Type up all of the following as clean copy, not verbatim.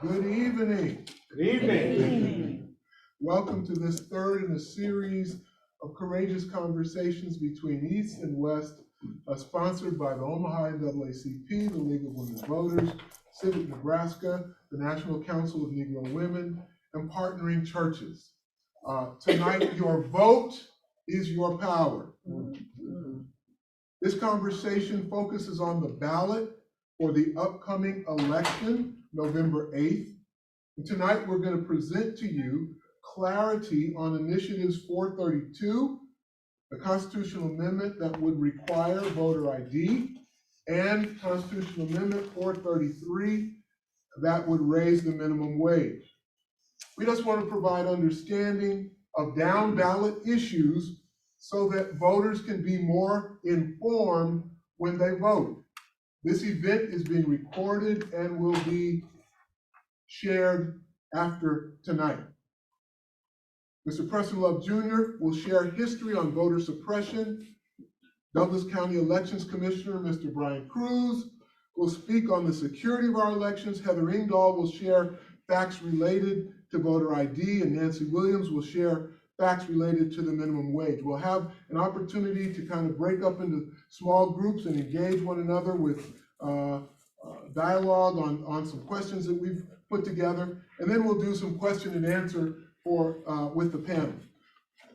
Good evening. Good evening. Welcome to this third in a series of courageous conversations between East and West, sponsored by the Omaha NAACP, the League of Women Voters, Civic, Nebraska, the National Council of Negro Women, and partnering churches. Tonight, your vote is your power. This conversation focuses on the ballot for the upcoming election, November 8th. And tonight, we're going to present to you clarity on Initiatives 432, the constitutional amendment that would require voter ID, and Constitutional Amendment 433 that would raise the minimum wage. We just want to provide understanding of down ballot issues so that voters can be more informed when they vote. This event is being recorded and will be shared after tonight. Mr. Preston Love Jr. will share history on voter suppression. Douglas County Elections Commissioner, Mr. Brian Kruse, will speak on the security of our elections. Heather Engdahl will share facts related to voter ID, and Nancy Williams will share facts related to the minimum wage. We'll have an opportunity to kind of break up into small groups and engage one another with dialogue on some questions that we've put together, and then we'll do some question and answer with the panel.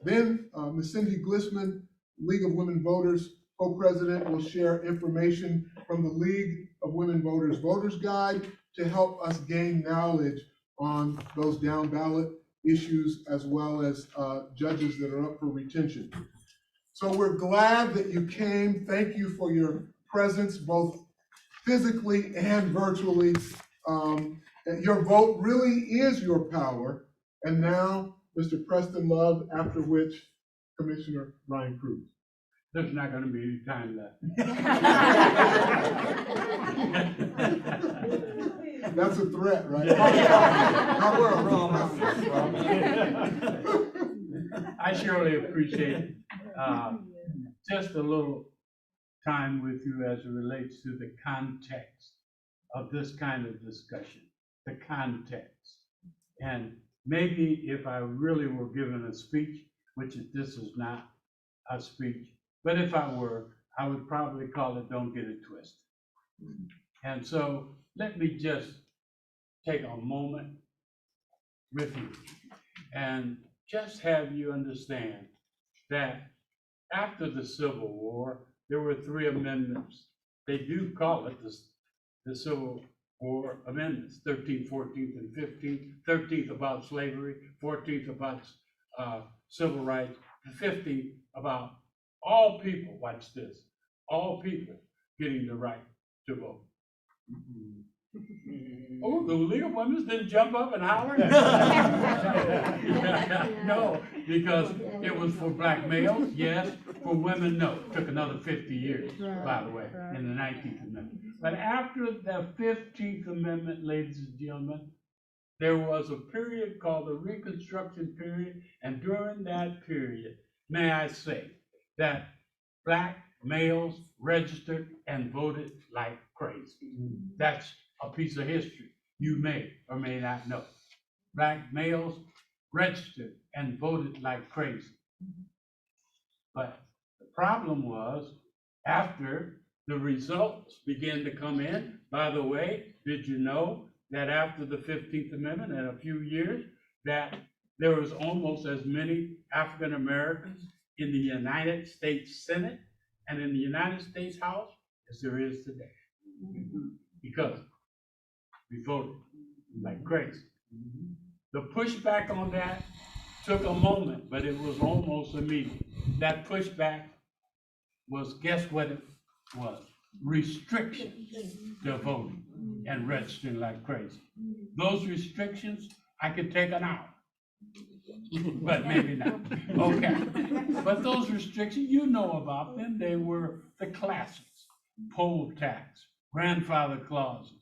Then Ms. Cynde Glismann, League of Women Voters co-president, will share information from the League of Women Voters Voters Guide to help us gain knowledge on those down ballot issues, as well as judges that are up for retention. So we're glad that you came. Thank you for your presence, both physically and virtually. Your vote really is your power. And now, Mr. Preston Love, after which Commissioner Brian Kruse. There's not going to be any time left. That's a threat, right? I surely appreciate just a little time with you as it relates to the context of this kind of discussion, the context. And maybe if I really were given a speech, which this is not a speech, but if I were, I would probably call it "Don't Get It Twisted." And so let me just take a moment with you and just have you understand that after the Civil War, there were 3 amendments. They do call it the Civil War amendments: 13th, 14th, and 15th. 13th about slavery, 14th about civil rights, and 15th about all people, watch this, all people getting the right to vote. Oh, the League of Women didn't jump up and holler? No, because it was for black males, yes. For women, no. It took another 50 years, by the way, in the 19th Amendment. But after the 15th Amendment, ladies and gentlemen, there was a period called the Reconstruction period, and during that period, may I say, that black males registered and voted like crazy. That's a piece of history you may or may not know. Black males registered and voted like crazy. But the problem was, after the results began to come in, by the way, did you know that after the 15th Amendment, in a few years, that there was almost as many African Americans in the United States Senate and in the United States House as there is today? Because we voted like crazy. The pushback on that took a moment, but it was almost immediate. That pushback was, guess what it was? Restrictions to voting and registering like crazy. Those restrictions, I could take an hour, but maybe not. Okay. But those restrictions, you know about them. They were the classics: poll tax, grandfather clauses,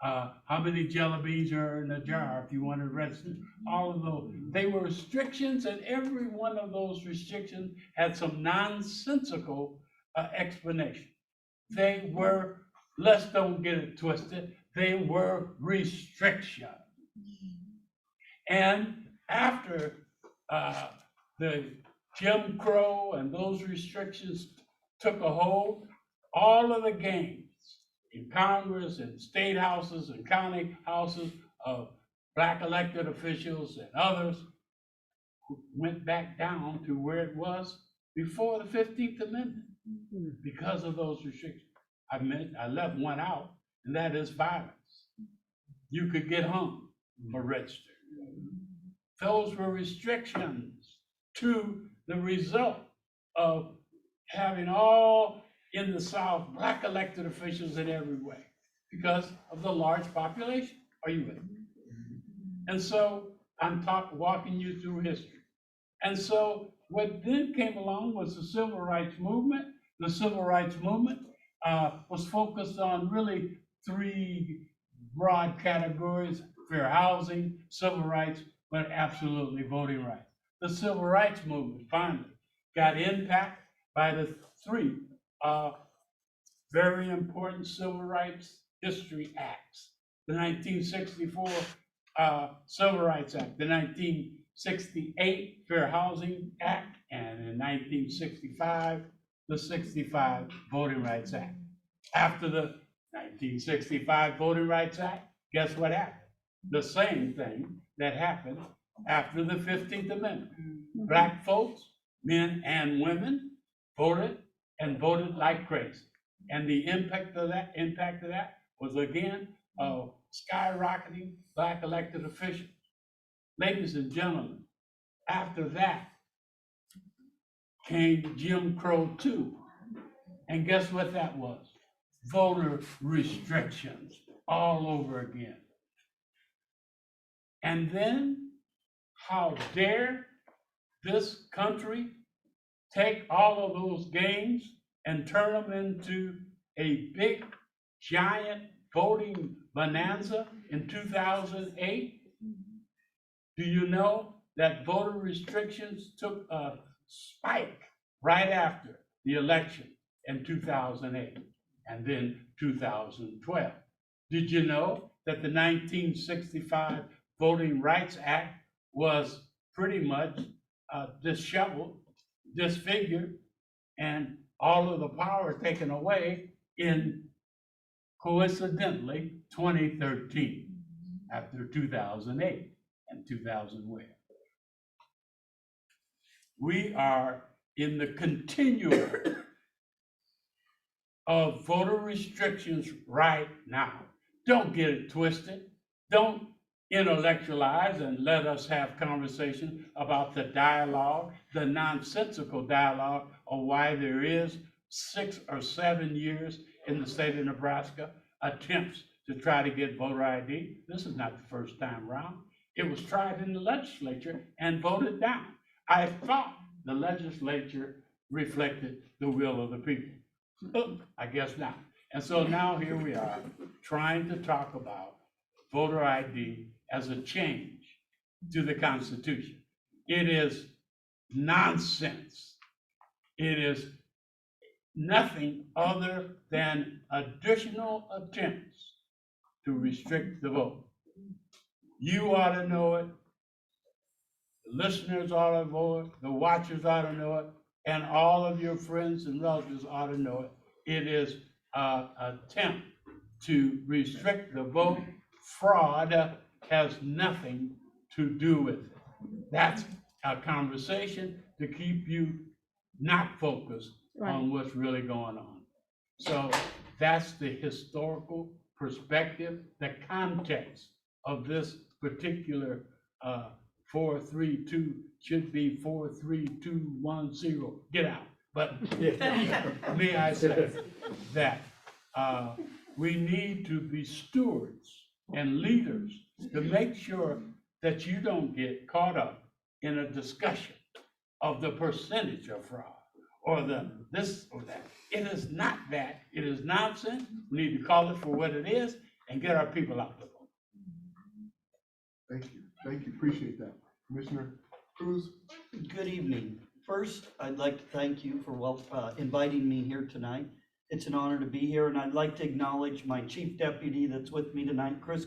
how many jelly beans are in a jar if you want to register, all of those. They were restrictions, and every one of those restrictions had some nonsensical explanation. They were, let's don't get it twisted, they were restrictions. And after the Jim Crow and those restrictions took a hold, all of the gains in Congress and state houses and county houses of black elected officials and others went back down to where it was before the 15th Amendment because of those restrictions. I left one out, and that is violence. You could get hung for registering. Those were restrictions to the result of having all in the South black elected officials in every way because of the large population. Are you with me? And so I'm walking you through history. And so what then came along was the Civil Rights Movement. The Civil Rights Movement was focused on really three broad categories: fair housing, civil rights, but absolutely voting rights. The Civil Rights Movement finally got impacted by the three very important Civil Rights History Acts: the 1964 Civil Rights Act, the 1968 Fair Housing Act, and in 1965, the 65 Voting Rights Act. After the 1965 Voting Rights Act, guess what happened? The same thing that happened after the 15th Amendment. Black folks, men and women, voted and voted like crazy. And the impact of that was again skyrocketing black elected officials. Ladies and gentlemen, after that came Jim Crow 2. And guess what that was? Voter restrictions all over again. And then, how dare this country take all of those gains and turn them into a big, giant voting bonanza in 2008? Do you know that voter restrictions took a spike right after the election in 2008 and then 2012? Did you know that the 1965 Voting Rights Act was pretty much disheveled, disfigured, and all of the power taken away in, coincidentally, 2013, after 2008 and 2012. We are in the continuum of voter restrictions right now. Don't get it twisted. Don't intellectualize and let us have conversation about the dialogue, the nonsensical dialogue of why there is 6 or 7 years in the state of Nebraska attempts to try to get voter ID. This is not the first time around. It was tried in the legislature and voted down. I thought the legislature reflected the will of the people. I guess not. And so now here we are trying to talk about voter ID as a change to the Constitution. It is nonsense. It is nothing other than additional attempts to restrict the vote. You ought to know it. The listeners ought to know it. The watchers ought to know it. And all of your friends and relatives ought to know it. It is an attempt to restrict the vote. Fraud has nothing to do with it. That's a conversation to keep you not focused on what's really going on. So that's the historical perspective, the context of this particular 432 should be 43210. Get out. But may I say that we need to be stewards and leaders to make sure that you don't get caught up in a discussion of the percentage of fraud or the this or that. It is not that. It is nonsense. We need to call it for what it is and get our people out the vote. Thank you. Thank you. Appreciate that. Commissioner Kruse? Good evening. First, I'd like to thank you for inviting me here tonight. It's an honor to be here, and I'd like to acknowledge my chief deputy that's with me tonight, Kruse,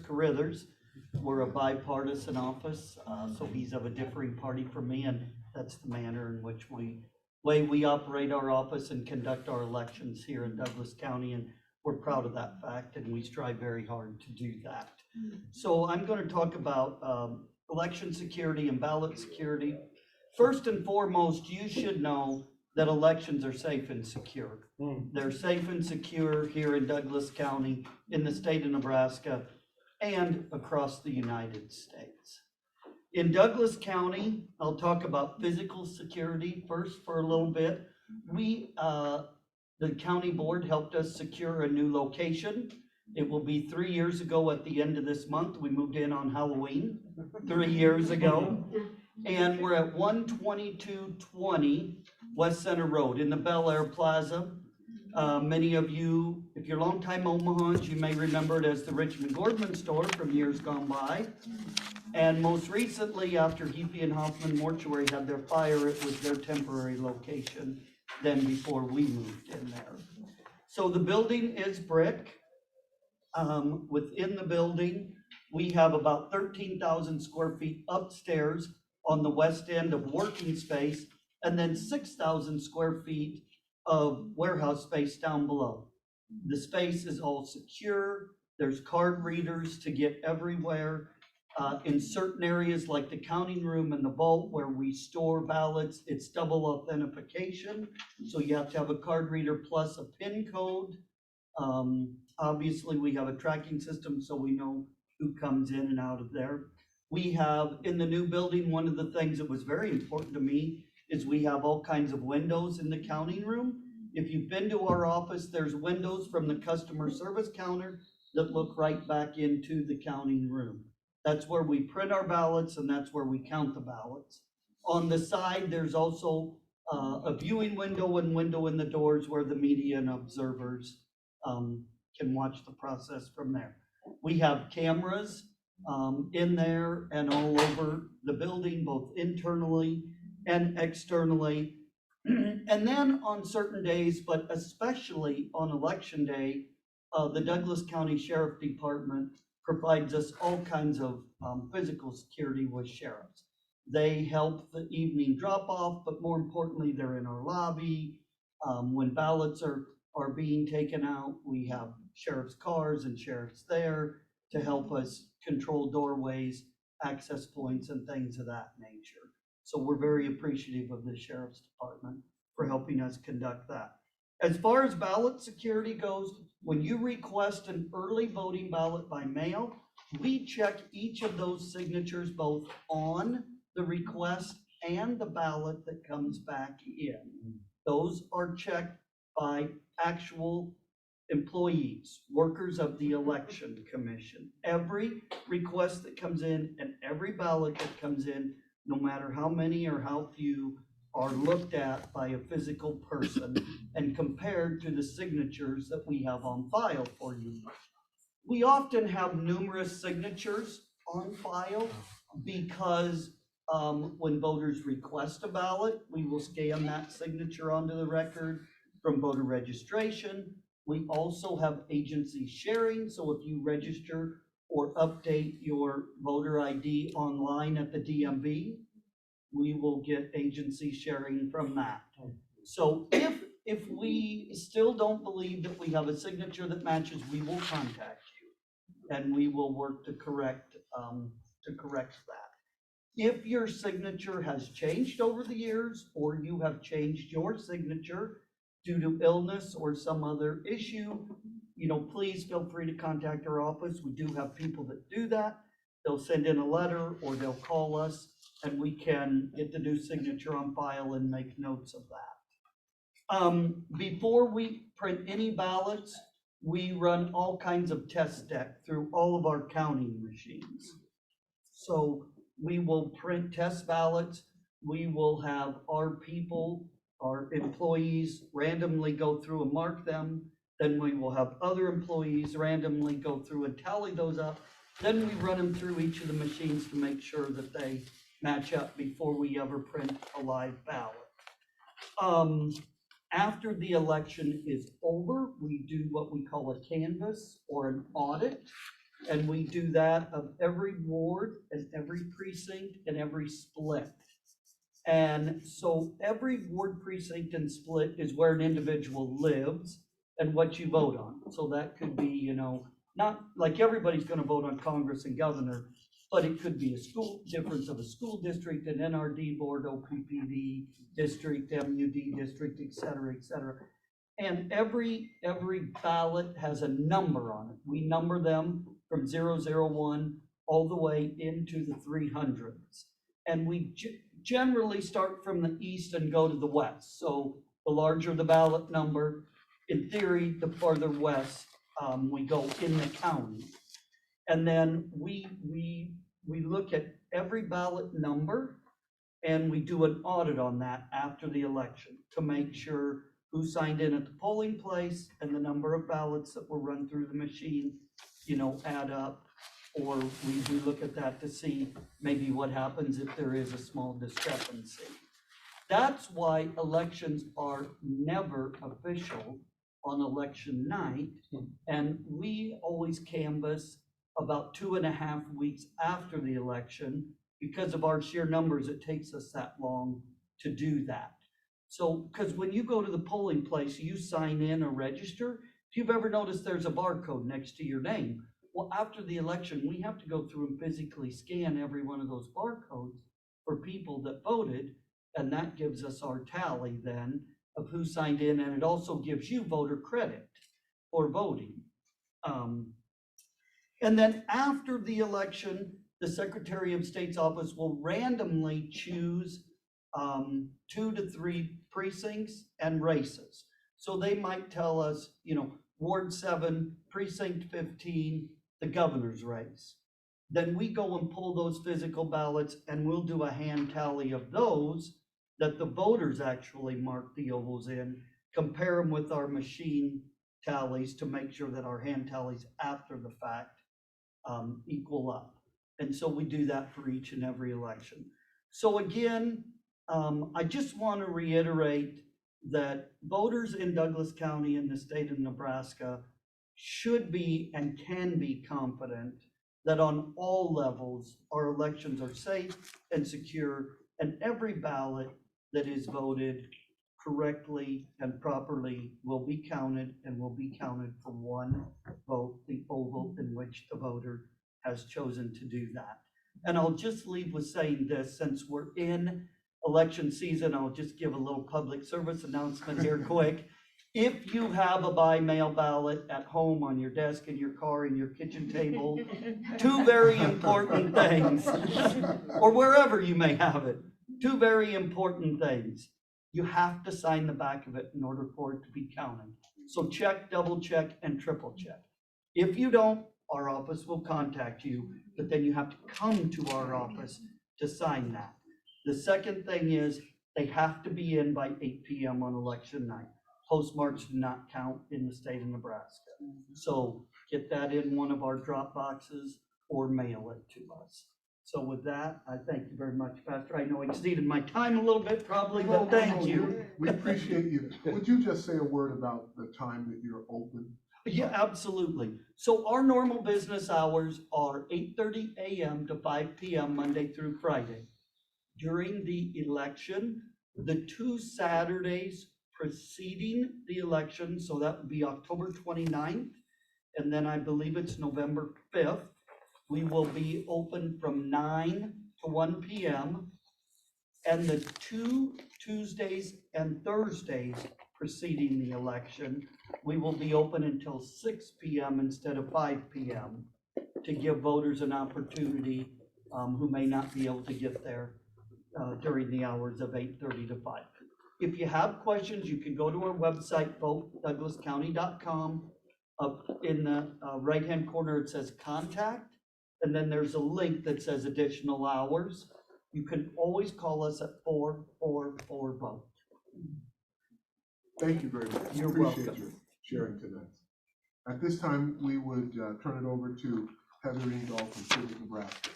We're a bipartisan office, so he's of a differing party from me, and that's the manner in which we operate our office and conduct our elections here in Douglas County, and we're proud of that fact, and we strive very hard to do that. So I'm going to talk about election security and ballot security. First and foremost, you should know that elections are safe and secure. They're safe and secure here in Douglas County, in the state of Nebraska, and across the United States. In Douglas County, I'll talk about physical security first for a little bit. The county board helped us secure a new location. It will be 3 years ago at the end of this month. We moved in on Halloween 3 years ago. And we're at 12220 West Center Road in the Bel Air Plaza. Many of you, if you're longtime Omahans, you may remember it as the Richmond Gordman store from years gone by. And most recently, after Heapy and Hoffman Mortuary had their fire, it was their temporary location then before we moved in there. So the building is brick. Within the building, we have about 13,000 square feet upstairs on the west end of working space, and then 6,000 square feet of warehouse space down below. The space is all secure. There's card readers to get everywhere. In certain areas like the counting room and the vault where we store ballots, it's double authentication. So you have to have a card reader plus a PIN code. Obviously, we have a tracking system so we know who comes in and out of there. We have, in the new building, one of the things that was very important to me is we have all kinds of windows in the counting room. If you've been to our office, there's windows from the customer service counter that look right back into the counting room. That's where we print our ballots, and that's where we count the ballots. On the side, there's also a viewing window and window in the doors where the media and observers can watch the process from there. We have cameras in there and all over the building, both internally and externally. And then on certain days, but especially on election day, the Douglas County Sheriff Department provides us all kinds of physical security with sheriffs. They help the evening drop off, but more importantly, they're in our lobby. When ballots are being taken out, we have sheriff's cars and sheriffs there to help us control doorways, access points, and things of that nature. So we're very appreciative of the Sheriff's Department for helping us conduct that. As far as ballot security goes, when you request an early voting ballot by mail, we check each of those signatures both on the request and the ballot that comes back in. Those are checked by actual employees, workers of the Election Commission. Every request that comes in and every ballot that comes in, no matter how many or how few, are looked at by a physical person and compared to the signatures that we have on file for you. We often have numerous signatures on file because when voters request a ballot, we will scan that signature onto the record from voter registration. We also have agency sharing, so if you register or update your voter ID online at the DMV, we will get agency sharing from that. So if we still don't believe that we have a signature that matches, we will contact you and we will work to correct that. If your signature has changed over the years or you have changed your signature due to illness or some other issue, please feel free to contact our office. We do have people that do that. They'll send in a letter or they'll call us and we can get the new signature on file and make notes of that. Before we print any ballots, we run all kinds of test deck through all of our counting machines. So we will print test ballots. We will have our people, our employees randomly go through and mark them. Then we will have other employees randomly go through and tally those up. Then we run them through each of the machines to make sure that they match up before we ever print a live ballot. After the election is over, we do what we call a canvass or an audit. And we do that of every ward and every precinct and every split. And so every ward, precinct, and split is where an individual lives and what you vote on. So that could be, you know, not like everybody's gonna vote on Congress and governor, but it could be a school, difference of a school district, an NRD board, OPPD district, MUD district, et cetera, et cetera. And every ballot has a number on it. We number them from 001 all the way into the 300s. And we generally start from the east and go to the west. So the larger the ballot number, in theory, the farther west we go in the county. And then we look at every ballot number and we do an audit on that after the election to make sure who signed in at the polling place and the number of ballots that were run through the machine, you know, add up. Or we look at that to see maybe what happens if there is a small discrepancy. That's why elections are never official on election night. And we always canvass about 2.5 weeks after the election. Because of our sheer numbers, it takes us that long to do that. So, because when you go to the polling place, you sign in or register. If you've ever noticed there's a barcode next to your name, well, after the election, we have to go through and physically scan every one of those barcodes for people that voted, and that gives us our tally then of who signed in, and it also gives you voter credit for voting. And then after the election, the Secretary of State's office will randomly choose 2 to 3 precincts and races. So they might tell us, you know, Ward 7, Precinct 15, the governor's race. Then we go and pull those physical ballots and we'll do a hand tally of those that the voters actually mark the ovals in, compare them with our machine tallies to make sure that our hand tallies after the fact equal up. And so we do that for each and every election. So again, I just want to reiterate that voters in Douglas County in the state of Nebraska should be and can be confident that on all levels, our elections are safe and secure, and every ballot that is voted correctly and properly will be counted and will be counted for one vote, the oval in which the voter has chosen to do that. And I'll just leave with saying this, since we're in election season, I'll just give a little public service announcement here quick. If you have a by-mail ballot at home, on your desk, in your car, in your kitchen table, 2 very important things, or wherever you may have it, 2 very important things. You have to sign the back of it in order for it to be counted. So check, double check, and triple check. If you don't, our office will contact you, but then you have to come to our office to sign that. The second thing is they have to be in by 8 p.m. on election night. Postmarks do not count in the state of Nebraska. So get that in one of our drop boxes or mail it to us. So with that, I thank you very much, Pastor. I know I exceeded my time a little bit probably, but thank you. We appreciate you. Would you just say a word about the time that you're open? Yeah, absolutely. So our normal business hours are 8:30 a.m. to 5 p.m. Monday through Friday. During the election, the 2 Saturdays preceding the election, so that would be October 29th, and then I believe it's November 5th, we will be open from 9 to 1 p.m. And the 2 Tuesdays and Thursdays preceding the election, we will be open until 6 p.m. instead of 5 p.m. to give voters an opportunity who may not be able to get there during the hours of 8:30 to 5. If you have questions, you can go to our website, votedouglascounty.com. Up in the right-hand corner, it says contact, and then there's a link that says additional hours. You can always call us at 444-VOTE. Thank you very much. You're Appreciate welcome. your sharing tonight. At this time, we would turn it over to Heather Engdahl from Civic, Nebraska.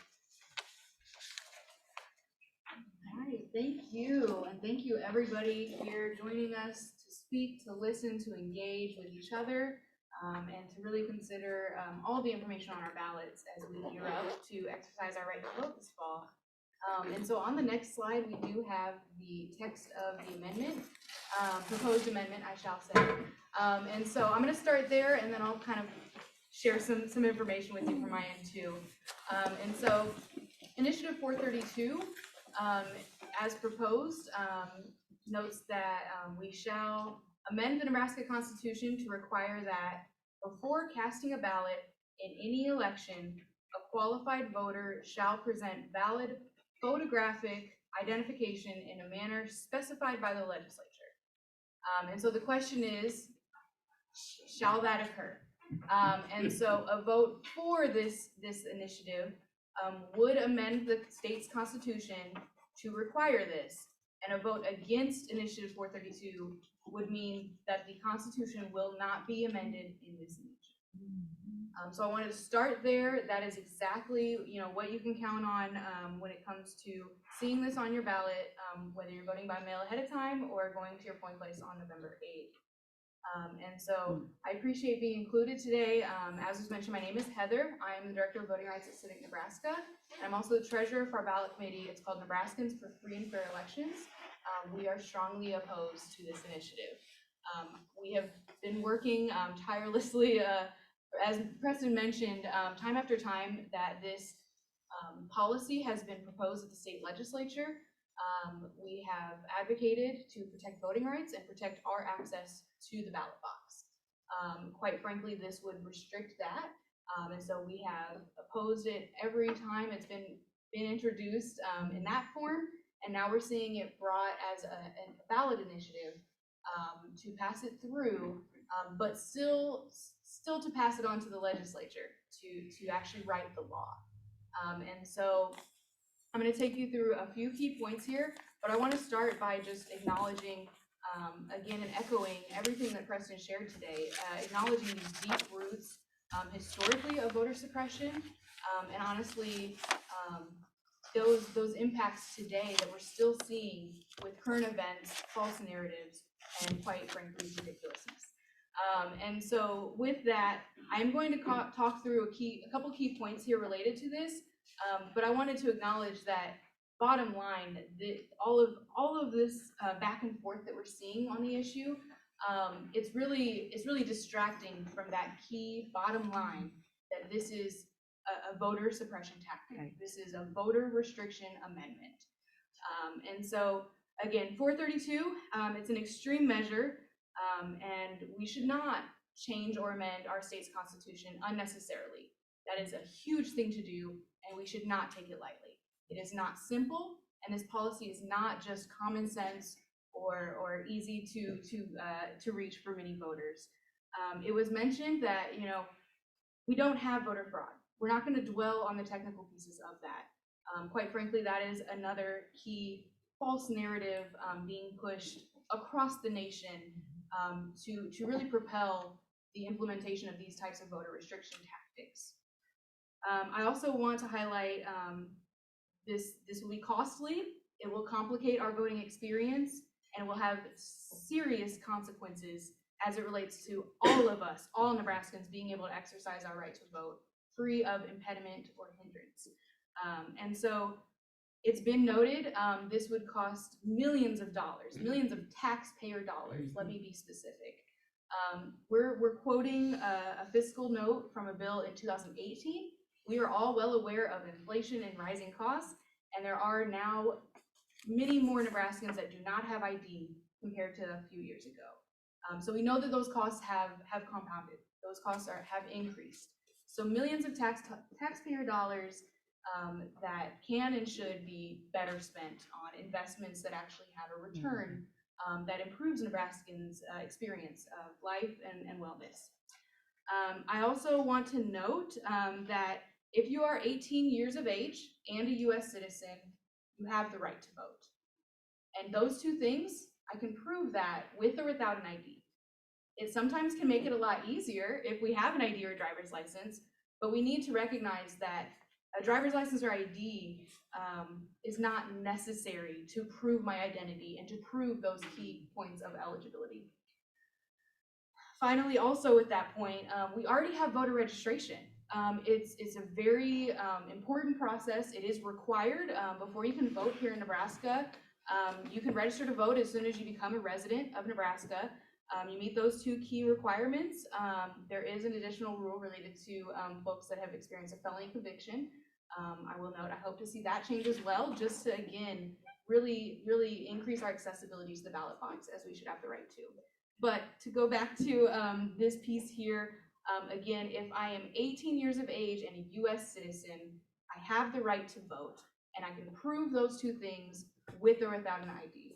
All right, thank you, and thank you everybody here joining us to speak, to listen, to engage with each other. and to really consider all the information on our ballots as we gear up to exercise our right to vote this fall. And so on the next slide, we do have the text of the amendment, proposed amendment, I shall say. And so I'm going to start there, and then I'll kind of share some information with you from my end too. And so Initiative 432, as proposed, notes that we shall amend the Nebraska Constitution to require that before casting a ballot in any election, a qualified voter shall present valid photographic identification in a manner specified by the legislature. And so the question is, shall that occur? And so a vote for this initiative would amend the state's constitution to require this, and a vote against Initiative 432 would mean that the Constitution will not be amended in this initiative. So I wanted to start there. That is exactly, what you can count on when it comes to seeing this on your ballot, whether you're voting by mail ahead of time or going to your polling place on November 8th. And so I appreciate being included today. As was mentioned, my name is Heather. I am the Director of Voting Rights at Civic, Nebraska. And I'm also the treasurer for our ballot committee. It's called Nebraskans for Free and Fair Elections. We are strongly opposed to this initiative. We have been working tirelessly, as Preston mentioned, time after time that this policy has been proposed at the state legislature. We have advocated to protect voting rights and protect our access to the ballot box. Quite frankly, this would restrict that. And so we have opposed it every time it's been introduced in that form. And now we're seeing it brought as a ballot initiative to pass it through, but still to pass it on to the legislature to actually write the law. And so I'm going to take you through a few key points here, but I want to start by just acknowledging, again, and echoing everything that Preston shared today, acknowledging these deep roots historically of voter suppression, and honestly, those impacts today that we're still seeing with current events, false narratives, and quite frankly, ridiculousness. And so with that, I'm going to talk through a couple key points here related to this, but I wanted to acknowledge that bottom line, all of this back and forth that we're seeing on the issue, it's really distracting from that key bottom line that this is a voter suppression tactic. Right. This is a voter restriction amendment. And so again, 432, it's an extreme measure, and we should not change or amend our state's constitution unnecessarily. That is a huge thing to do, and we should not take it lightly. It is not simple, and this policy is not just common sense or easy to reach for many voters. It was mentioned that we don't have voter fraud. We're not going to dwell on the technical pieces of that. Quite frankly, that is another key false narrative being pushed across the nation to really propel the implementation of these types of voter restriction tactics. I also want to highlight this will be costly. It will complicate our voting experience, and will have serious consequences as it relates to all of us, all Nebraskans, being able to exercise our right to vote free of impediment or hindrance. And so it's been noted this would cost millions of dollars, millions of taxpayer dollars. Let me be specific. We're quoting a fiscal note from a bill in 2018. We are all well aware of inflation and rising costs, and there are now many more Nebraskans that do not have ID compared to a few years ago. So we know that those costs have compounded. Those costs have increased. So millions of taxpayer dollars that can and should be better spent on investments that actually have a return that improves Nebraskans' experience of life and wellness. I also want to note that if you are 18 years of age and a U.S. citizen, you have the right to vote. And those two things, I can prove that with or without an ID. It sometimes can make it a lot easier if we have an ID or a driver's license, but we need to recognize that a driver's license or ID is not necessary to prove my identity and to prove those key points of eligibility. finally, also with that point, we already have voter registration. It's a very important process. It is required before you can vote here in Nebraska. You can register to vote as soon as you become a resident of Nebraska. You meet those two key requirements. There is an additional rule related to folks that have experienced a felony conviction. I will note, I hope to see that change as well, just to, again, really increase our accessibility to the ballot box, as we should have the right to. But to go back to this piece here, again, if I am 18 years of age and a US citizen, I have the right to vote, and I can prove those two things with or without an ID.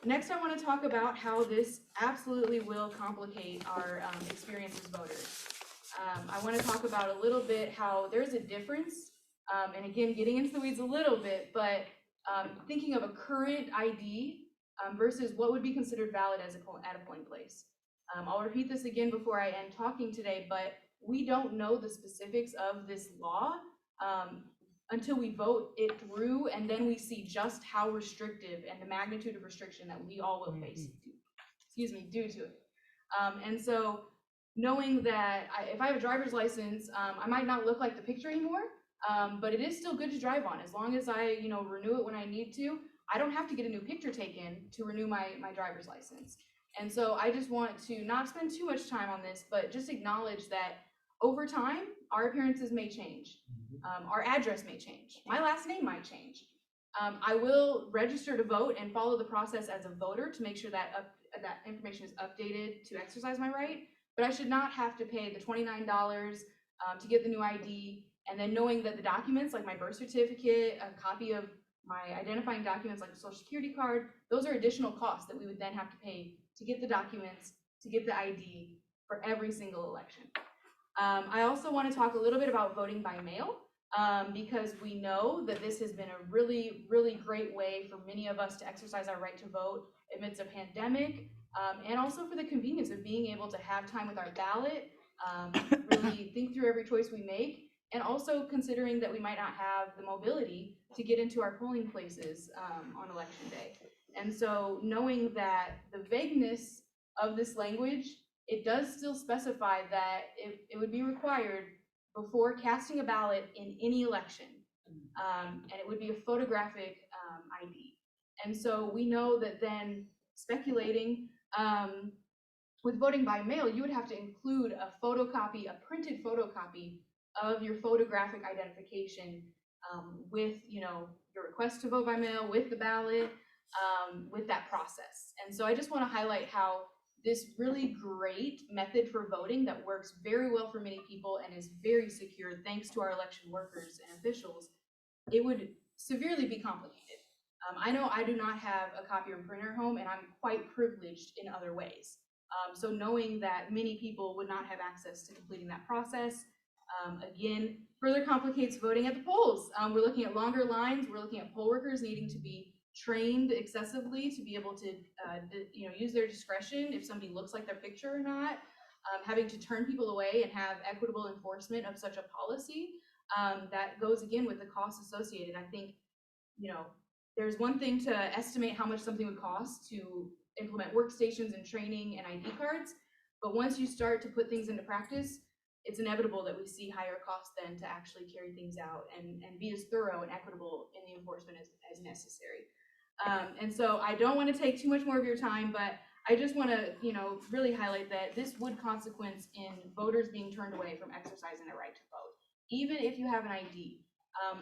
Next, I want to talk about how this absolutely will complicate our experience as voters. I want to talk about a little bit how there's a difference, and again, getting into the weeds a little bit, but thinking of a current ID versus what would be considered valid as at a polling place. I'll repeat this again before I end talking today, but we don't know the specifics of this law until we vote it through, and then we see just how restrictive and the magnitude of restriction that we all will face, due to it. And so knowing that if I have a driver's license, I might not look like the picture anymore, but it is still good to drive on as long as I, renew it when I need to. I don't have to get a new picture taken to renew my driver's license. And so I just want to not spend too much time on this, but just acknowledge that over time, our appearances may change. Our address may change. My last name might change. I will register to vote and follow the process as a voter to make sure that that information is updated to exercise my right, but I should not have to pay the $29 to get the new ID, and then knowing that the documents like my birth certificate, a copy of my identifying documents like a social security card, those are additional costs that we would then have to pay to get the documents, to get the ID for every single election. I also want to talk a little bit about voting by mail, because we know that this has been a really great way for many of us to exercise our right to vote amidst a pandemic, and also for the convenience of being able to have time with our ballot, really think through every choice we make, and also considering that we might not have the mobility to get into our polling places on election day. And so knowing that the vagueness of this language, it does still specify that it would be required before casting a ballot in any election, and it would be a photographic ID. And so we know that then speculating with voting by mail, you would have to include a photocopy, a printed photocopy of your photographic identification with your request to vote by mail, with the ballot, with that process. And so I just want to highlight how this really great method for voting that works very well for many people and is very secure thanks to our election workers and officials, it would severely be complicated. I know I do not have a copier and printer at home, and I'm quite privileged in other ways. So knowing that many people would not have access to completing that process, again, further complicates voting at the polls. We're looking at longer lines. We're looking at poll workers needing to be trained excessively to be able to use their discretion if somebody looks like their picture or not, having to turn people away and have equitable enforcement of such a policy. That goes again with the costs associated. I think there's one thing to estimate how much something would cost to implement workstations and training and ID cards, but once you start to put things into practice, it's inevitable that we see higher costs then to actually carry things out and be as thorough and equitable in the enforcement as necessary. And so I don't want to take too much more of your time, but I just want to, really highlight that this would consequence in voters being turned away from exercising their right to vote, even if you have an ID.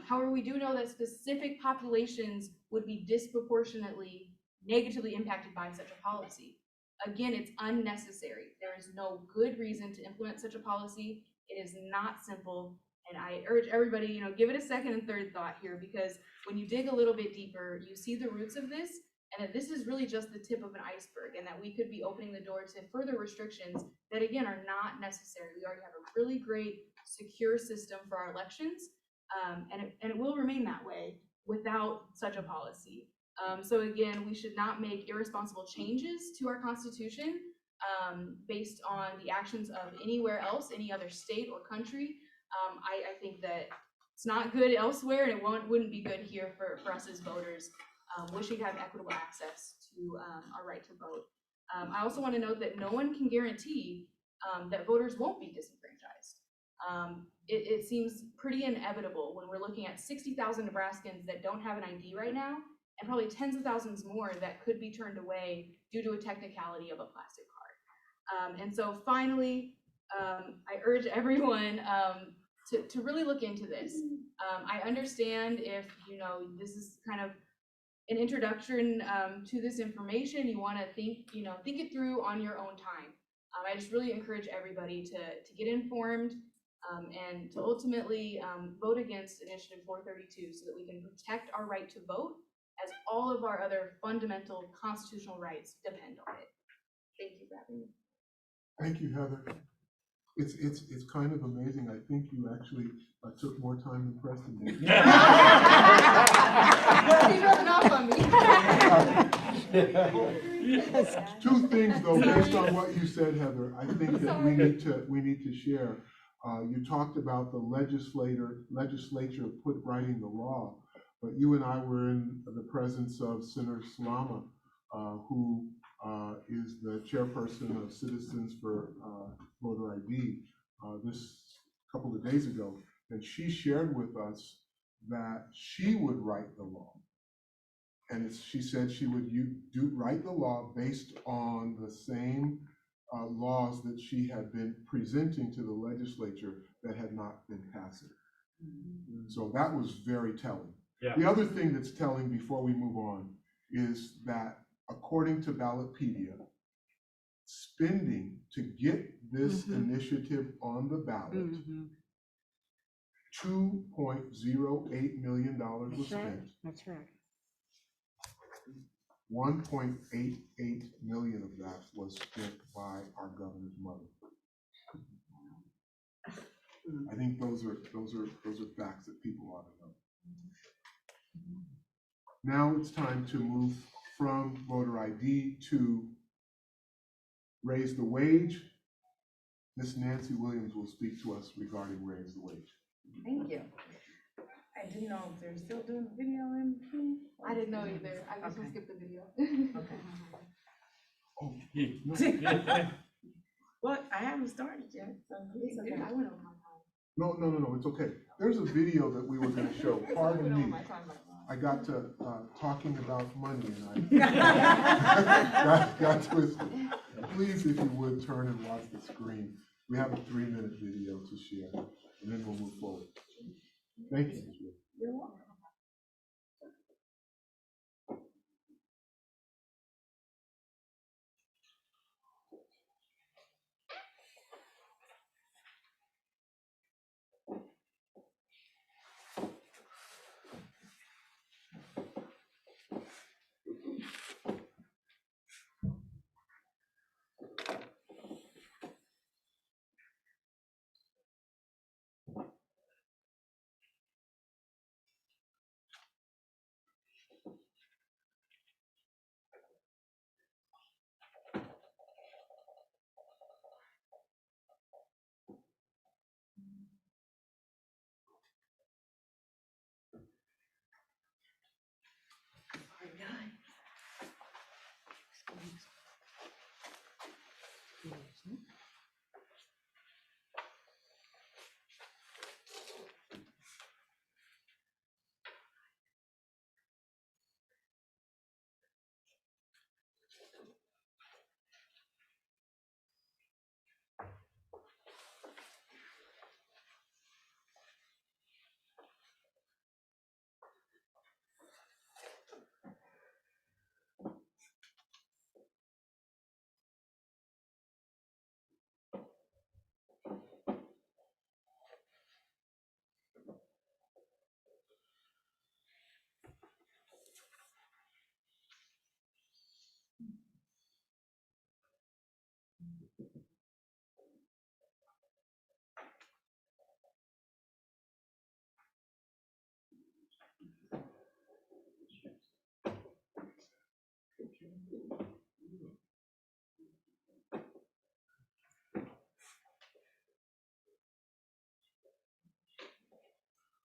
However, we do know that specific populations would be disproportionately negatively impacted by such a policy. Again, it's unnecessary. There is no good reason to implement such a policy. It is not simple. And I urge everybody, give it a second and third thought here, because when you dig a little bit deeper, you see the roots of this, and that this is really just the tip of an iceberg, and that we could be opening the door to further restrictions that, again, are not necessary. We already have a really great, secure system for our elections, and it will remain that way without such a policy. So again, we should not make irresponsible changes to our Constitution based on the actions of anywhere else, any other state or country. I think that it's not good elsewhere, and it wouldn't be good here for us as voters, wishing to have equitable access to our right to vote. I also want to note that no one can guarantee that voters won't be disenfranchised. It seems pretty inevitable when we're looking at 60,000 Nebraskans that don't have an ID right now, and probably tens of thousands more that could be turned away due to a technicality of a plastic card. And so finally, I urge everyone to really look into this. I understand if, this is kind of an introduction to this information, you want to think it through on your own time. I just really encourage everybody to get informed and to ultimately vote against Initiative 432 so that we can protect our right to vote, as all of our other fundamental constitutional rights depend on it. Thank you for having me. Thank you, Heather. It's kind of amazing. I think you actually took more time than Preston did. He rubbing off on me. Two things though, based on what you said, Heather, I think that we need to share. You talked about the legislature writing the law, but you and I were in the presence of Senator Salama, who is the chairperson of Citizens for Voter ID this couple of days ago, and she shared with us that she would write the law. And she said she would write the law based on the same laws that she had been presenting to the legislature that had not been passed. So that was very telling. Yeah. The other thing that's telling before we move on is that according to Ballotpedia, spending to get this initiative on the ballot, $2.08 million was spent. That's right. 1.88 million of that was spent by our governor's mother. I think those are facts that people ought to know. Now it's time to move from voter ID to raise the wage. Miss Nancy Williams will speak to us regarding raise the wage. Thank you. I didn't know if they're still doing the video in between. I didn't know either. I just skipped the video. Okay. Oh, no. Well, I haven't started yet, so It's okay. I went over my time. No, it's okay. There's a video that we were going to show. Pardon me. I got to talking about money and I got twisted. Please, if you would, turn and watch the screen. We have a 3-minute video to share, and then we'll move forward. Thank you. You're welcome.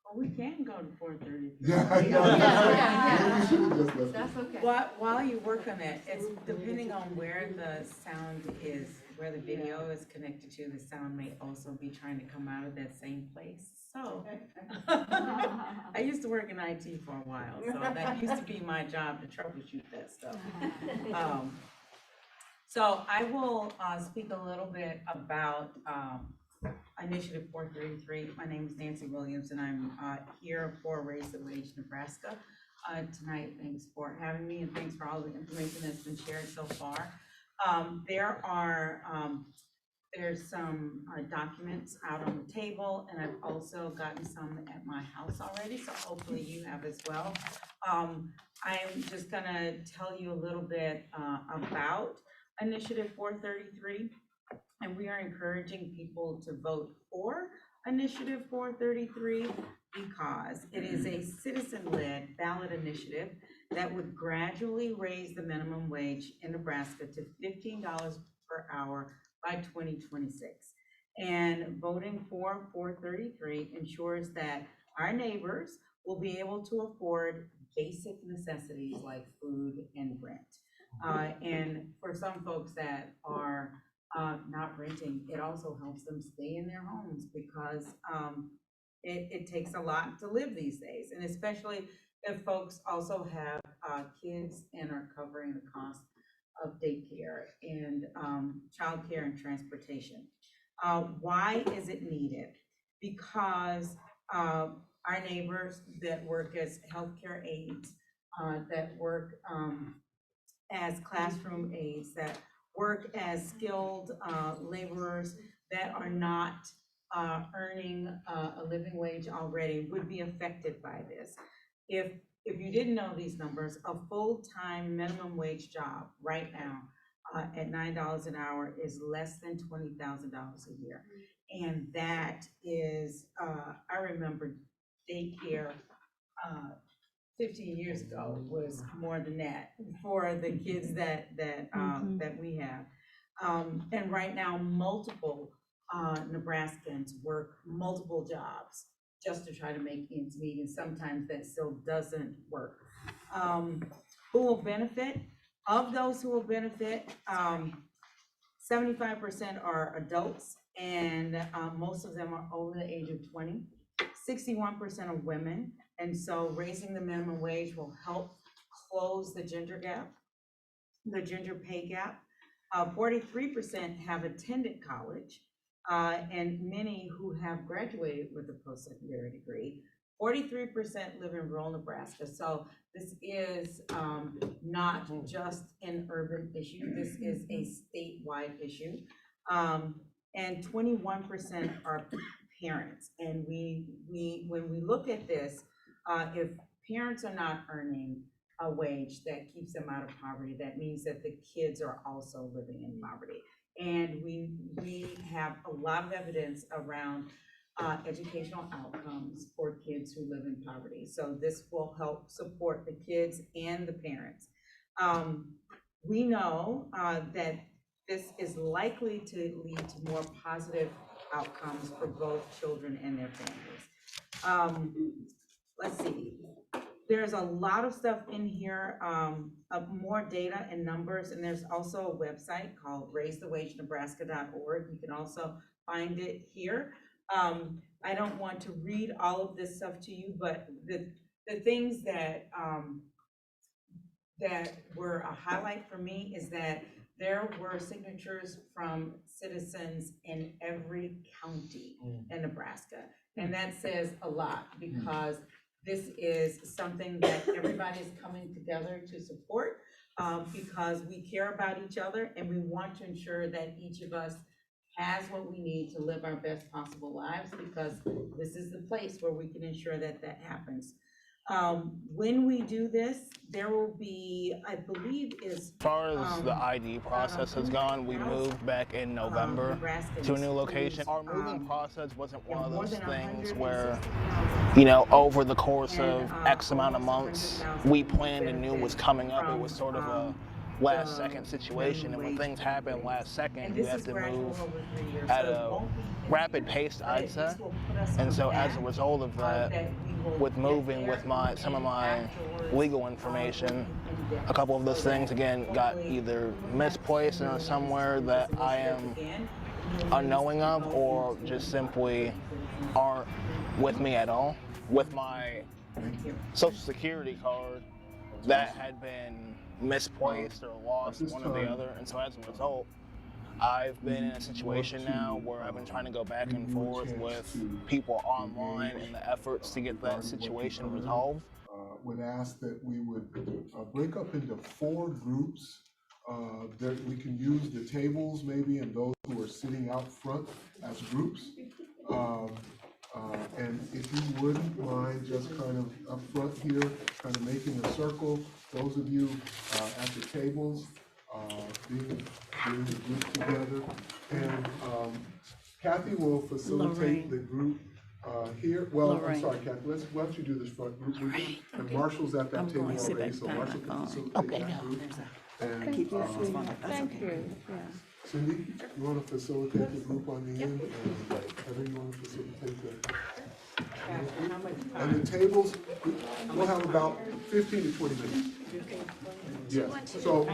Well, we can go to 4:30. Yeah, I know. Yeah. We should've just left That's okay. While you work on it, it's depending on where the sound is, where the video is connected to, the sound may also be trying to come out of that same place. So, I used to work in IT for a while, so that used to be my job to troubleshoot that stuff. So I will speak a little bit about Initiative 433. My name is Nancy Williams, and I'm here for Raise the Wage Nebraska tonight. Thanks for having me, and thanks for all the information that's been shared so far. There's some documents out on the table, and I've also gotten some at my house already, so hopefully you have as well. I'm just gonna tell you a little bit about Initiative 433, and we are encouraging people to vote for Initiative 433 because it is a citizen-led ballot initiative that would gradually raise the minimum wage in Nebraska to $15 per hour by 2026. And voting for 433 ensures that our neighbors will be able to afford basic necessities like food and rent. And for some folks that are not renting, it also helps them stay in their homes because it takes a lot to live these days. And especially if folks also have kids and are covering the cost of daycare and childcare and transportation. Why is it needed? Because our neighbors that work as healthcare aides, that work as classroom aides, that work as skilled laborers that are not earning a living wage already would be affected by this. If you didn't know these numbers, a full-time minimum wage job right now at $9 an hour is less than $20,000 a year. And that is, I remember daycare 15 years ago was more than that for the kids that we have. And right now, multiple Nebraskans work multiple jobs just to try to make ends meet, and sometimes that still doesn't work. Who will benefit? Of those who will benefit, 75% are adults, and most of them are over the age of 20. 61% are women, and so raising the minimum wage will help close the gender gap, the gender pay gap. 43% have attended college, and many who have graduated with a post-secondary degree. 43% live in rural Nebraska. So this is not just an urban issue. This is a statewide issue. And 21% are parents. And when we look at this, if parents are not earning a wage that keeps them out of poverty, that means that the kids are also living in poverty. And we have a lot of evidence around educational outcomes for kids who live in poverty. So this will help support the kids and the parents. We know that this is likely to lead to more positive outcomes for both children and their families. Let's see. There's a lot of stuff in here, more data and numbers, and there's also a website called raisethewagenebraska.org. You can also find it here. I don't want to read all of this stuff to you, but the things that were a highlight for me is that there were signatures from citizens in every county in Nebraska. And that says a lot because this is something that everybody is coming together to support because we care about each other and we want to ensure that each of us has what we need to live our best possible lives because this is the place where we can ensure that that happens. When we do this, there will be, I believe as far as the ID process has gone, we moved back in November to a new location. Our moving process wasn't one of those things where, you know, over the course of X amount of months, we planned and knew was coming up. It was sort of last second situation, and when things happen last second, you have to move at a rapid pace, I'd say. And so as a result of that, with moving with some of my legal information, a couple of those things again got either misplaced or somewhere that I am unknowing of, or just simply aren't with me at all. With my Social Security card, that had been misplaced or lost, one or the other, and so as a result, I've been in a situation now where I've been trying to go back and forth with people online in the efforts to get that situation resolved. Would ask that we would break up into 4 groups. That we can use the tables maybe, and those who are sitting out front as groups. And if you wouldn't mind just kind of up front here, kind of making a circle, those of you at the tables, being the group together. And Kathy will facilitate the group here. Well, I'm sorry, Kathy, why don't you do this front group? And Marshall's at that table already, so Marshall can facilitate that group. And, Thank you, yeah. Cynde, you want to facilitate the group on the end, and Heather, you want to facilitate the. And the tables, we'll have about 15 to 20 minutes. Yes, so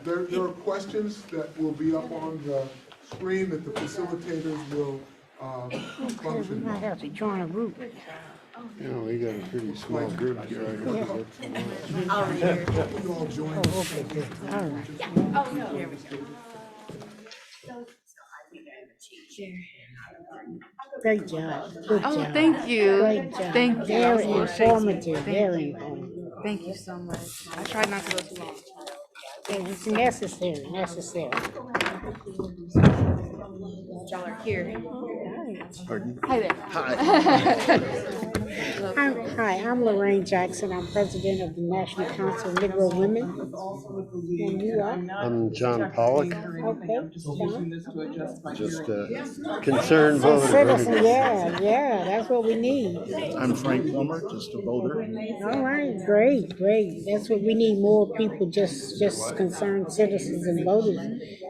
there are questions that will be up on the screen that the facilitators will function. I have to join a group. You know, we got a pretty small group here. You all join. Okay, good, all right. Oh, no. Great job, good Oh, job. thank you. Great job. Thank you. Very That was more informative, Shakespeare. very informative. Thank you so much. I tried not to go too long. And it's necessary, necessary. Y'all are here. Pardon? Hi there. I'm Lorraine Jackson. I'm president of the National Council of Negro Women. And you are? I'm John Pollock, Okay, John. just a concerned voter. Citizen, yeah, that's what we need. I'm Frank Plummer, just a voter. All right, great, great. That's what we need, more people, just concerned citizens and voters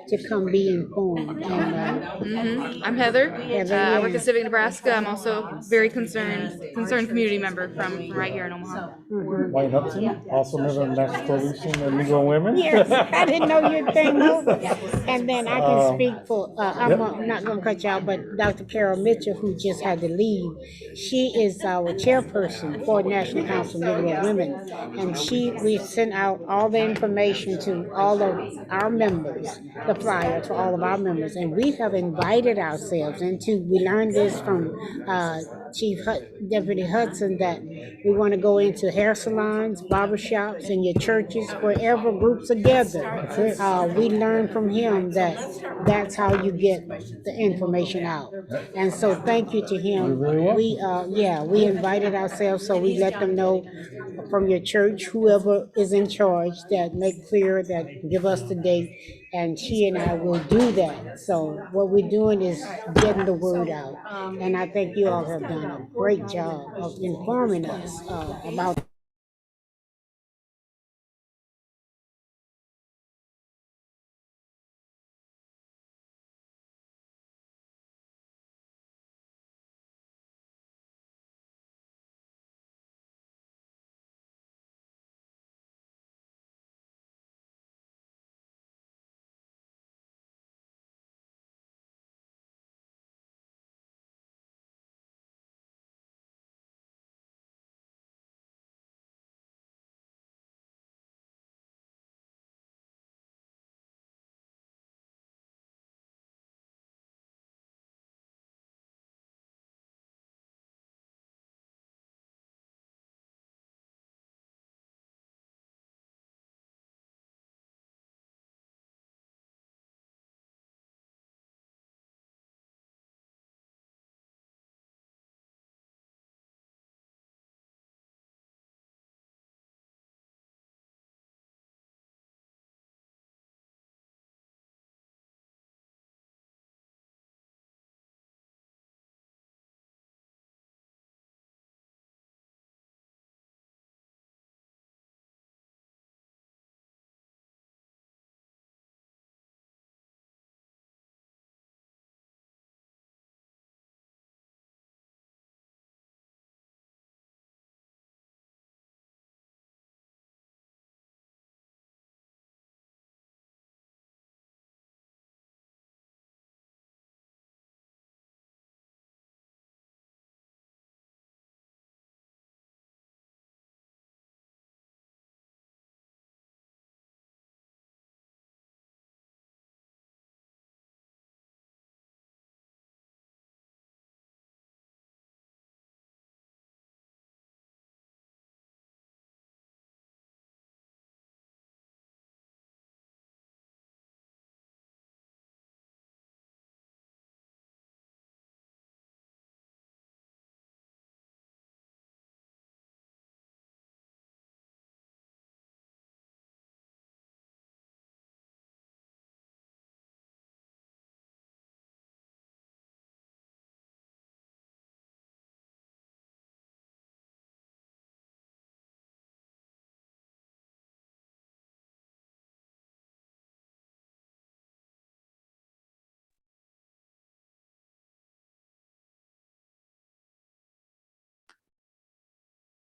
to come be informed. And, I'm Heather. Heather, I work yeah. at Civic, Nebraska. I'm also very concerned community member from right here in Omaha. White Hudson, also member of the National Coalition of Negro Women. Yes, I didn't know you came over. And then I can speak for, I'm not gonna cut you out, but Dr. Carol Mitchell, who just had to leave, she is our chairperson for National Council of Negro Women. And we sent out all the information to all of our members, the flyer to all of our members. And we have invited ourselves we learned this from Deputy Hudson, that we want to go into hair salons, barbershops, and your churches, wherever groups are gathered. We learned from him that that's how you get the information out. And so thank you to him. We invited ourselves, so we let them know from your church, whoever is in charge, that make clear that give us the date, and she and I will do that. So what we're doing is getting the word out. And I think you all have done a great job of informing us about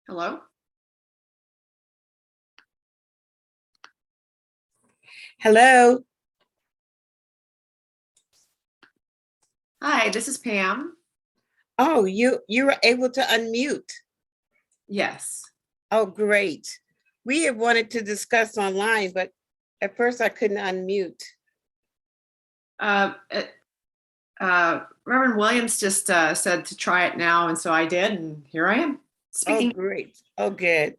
Hello? Hello? Hi, this is Pam. Oh, you were able to unmute. Yes. Oh, great. We had wanted to discuss online, but at first I couldn't unmute. Reverend Williams just said to try it now, and so I did, and here I am speaking. Oh, great. Oh, good.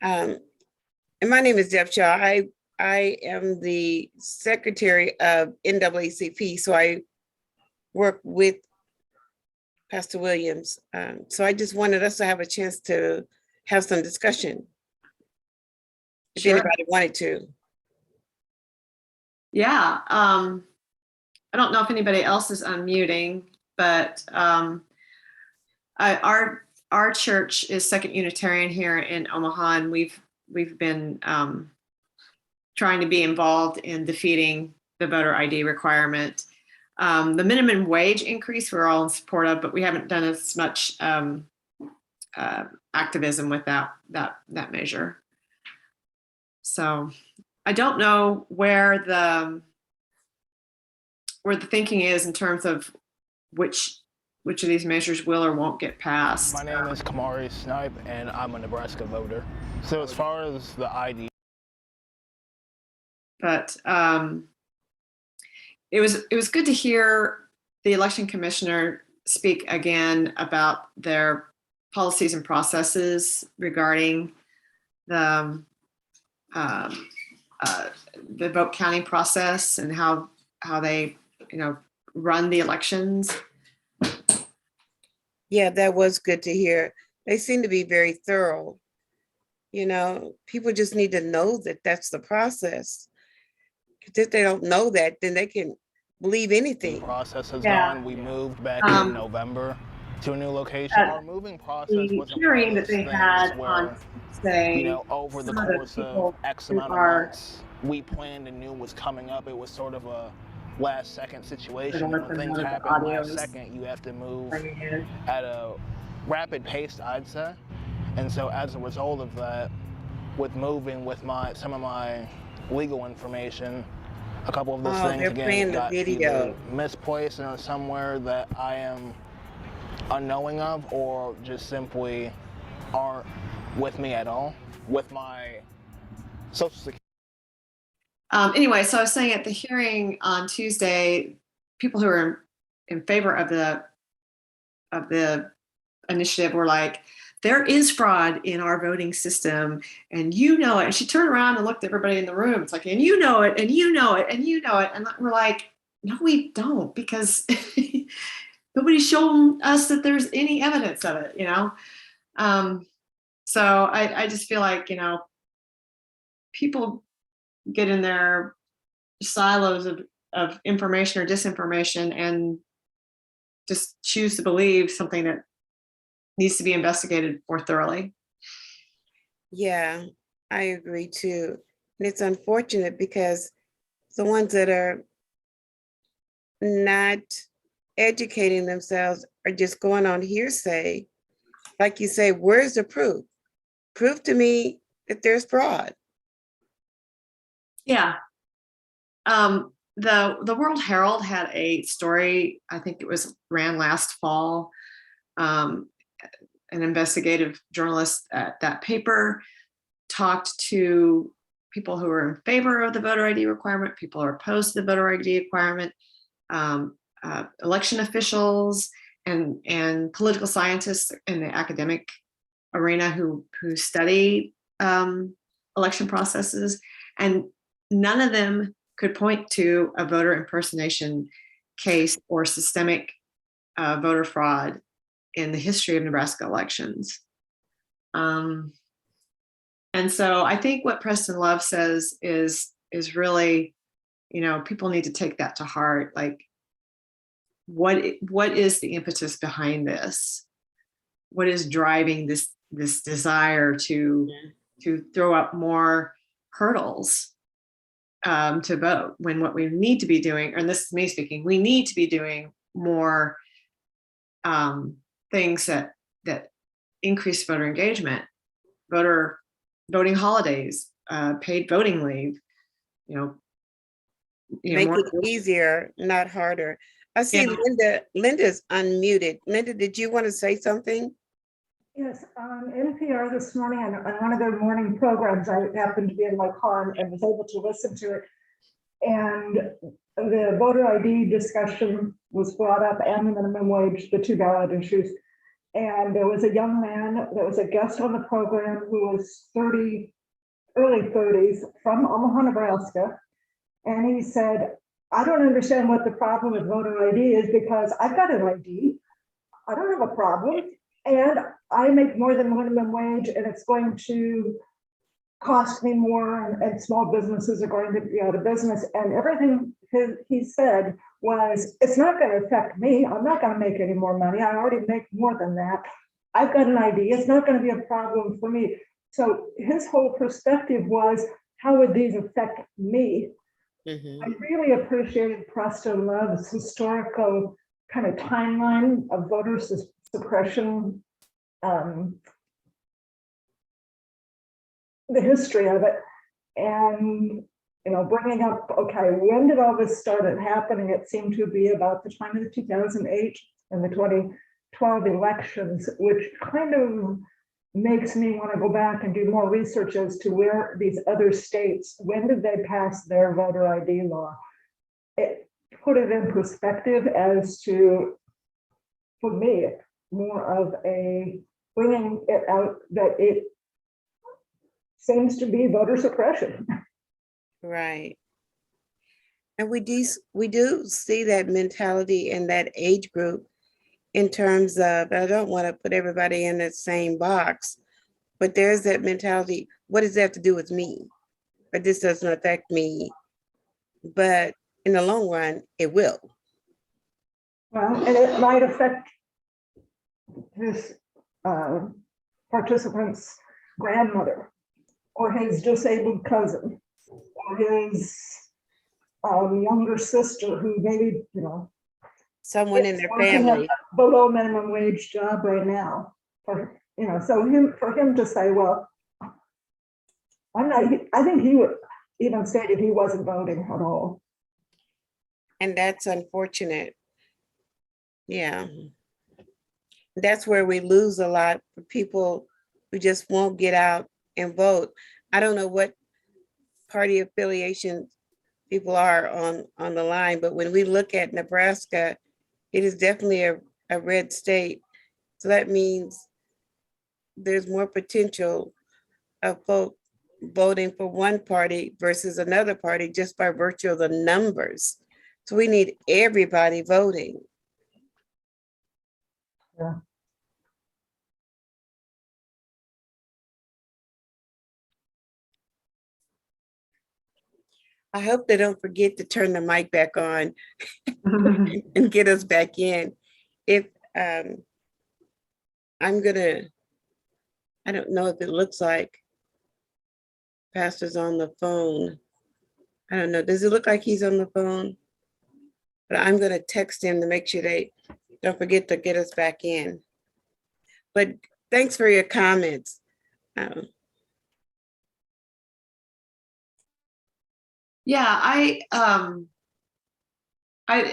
And my name is Deb Shaw. I am the secretary of NAACP, so I work with Pastor Williams. So I just wanted us to have a chance to have some discussion. If Sure. anybody wanted to. Yeah. I don't know if anybody else is unmuting, but our church is Second Unitarian here in Omaha, and we've been trying to be involved in defeating the voter ID requirement. The minimum wage increase we're all in support of, but we haven't done as much activism with that measure. So I don't know where the thinking is in terms of which of these measures will or won't get passed. My name is Kamari Snipe, and I'm a Nebraska voter. So as far as the ID, but it was good to hear the election commissioner speak again about their policies and processes regarding the vote counting process and how they run the elections. Yeah, that was good to hear. They seem to be very thorough. People just need to know that that's the process. If they don't know that, then they can believe anything. the process has gone. We moved back in November to a new location. Our moving process wasn't hearing that they had where, on say over the some of course people of X who amount of are- months, we planned and knew was coming up. It was sort of a last second situation. let When them things know the happen audio last is second, you have to move bringing in. at a rapid pace, I'd say. And so as a result of that, with moving with some of my legal information, a couple of those Oh, things they're playing again the got video. either misplaced or somewhere that I am unknowing of, or just simply aren't with me at all with my social security. Anyway, so I was saying at the hearing on Tuesday, people who are in favor of the initiative were like, there is fraud in our voting system, and you know it. And she turned around and looked at everybody in the room. It's like, and you know it, and you know it, and you know it. And we're like, no, we don't, because nobody's shown us that there's any evidence of it, So I just feel like, people get in their silos of information or disinformation and just choose to believe something that needs to be investigated more thoroughly. Yeah, I agree too. And it's unfortunate because the ones that are not educating themselves are just going on hearsay. Like you say, where's the proof? Prove to me that there's fraud. Yeah. The World Herald had a story, I think it ran last fall. An investigative journalist at that paper talked to people who are in favor of the voter ID requirement, people who are opposed to the voter ID requirement, election officials, and political scientists in the academic arena who study election processes, and none of them could point to a voter impersonation case or systemic voter fraud in the history of Nebraska elections. And so I think what Preston Love says is really, people need to take that to heart. Like, what is the impetus behind this? What is driving this desire to throw up more hurdles to vote, when what we need to be doing, and this is me speaking, we need to be doing more things that increased voter engagement, voting holidays, paid voting leave, Make more. it easier, not harder. I see Yeah. Linda's unmuted. Linda, did you want to say something? Yes, on NPR this morning, on one of their morning programs, I happened to be in my car and was able to listen to it. And the voter ID discussion was brought up, and the minimum wage, the two ballot issues. And there was a young man that was a guest on the program who was early 30s, from Omaha, Nebraska. And he said, I don't understand what the problem with voter ID is, because I've got an ID. I don't have a problem. And I make more than minimum wage, and it's going to cost me more, and small businesses are going to be out of business. And everything he said was, it's not going to affect me. I'm not going to make any more money. I already make more than that. I've got an ID. It's not going to be a problem for me. So his whole perspective was, how would these affect me? I really appreciated Preston Love's historical kind of timeline of voter suppression, the history of it, and bringing up, okay, when did all this started happening? It seemed to be about the time of the 2008 and the 2012 elections, which kind of makes me want to go back and do more research as to where these other states, when did they pass their voter ID law? It put it in perspective as to, for me, more of a bringing it out that it seems to be voter suppression. Right. And we do see that mentality in that age group, in terms of, I don't want to put everybody in the same box, but there's that mentality, what does that have to do with me? But this doesn't affect me. But in the long run, it will. Well, and it might affect this participant's grandmother, or his disabled cousin, or his younger sister, who maybe, someone in their working family a below minimum wage job right now. For for him to say, well, I think he would even stated he wasn't voting at all. And that's unfortunate. Yeah. That's where we lose a lot for people who just won't get out and vote. I don't know what party affiliation people are on the line, but when we look at Nebraska, it is definitely a red state. So that means there's more potential of voting for one party versus another party just by virtue of the numbers. So we need everybody voting. Yeah. I hope they don't forget to turn the mic back on and get us back in. If I don't know if it looks like Pastor's on the phone. I don't know. Does it look like he's on the phone? But I'm gonna text him to make sure they don't forget to get us back in. But thanks for your comments. Yeah, I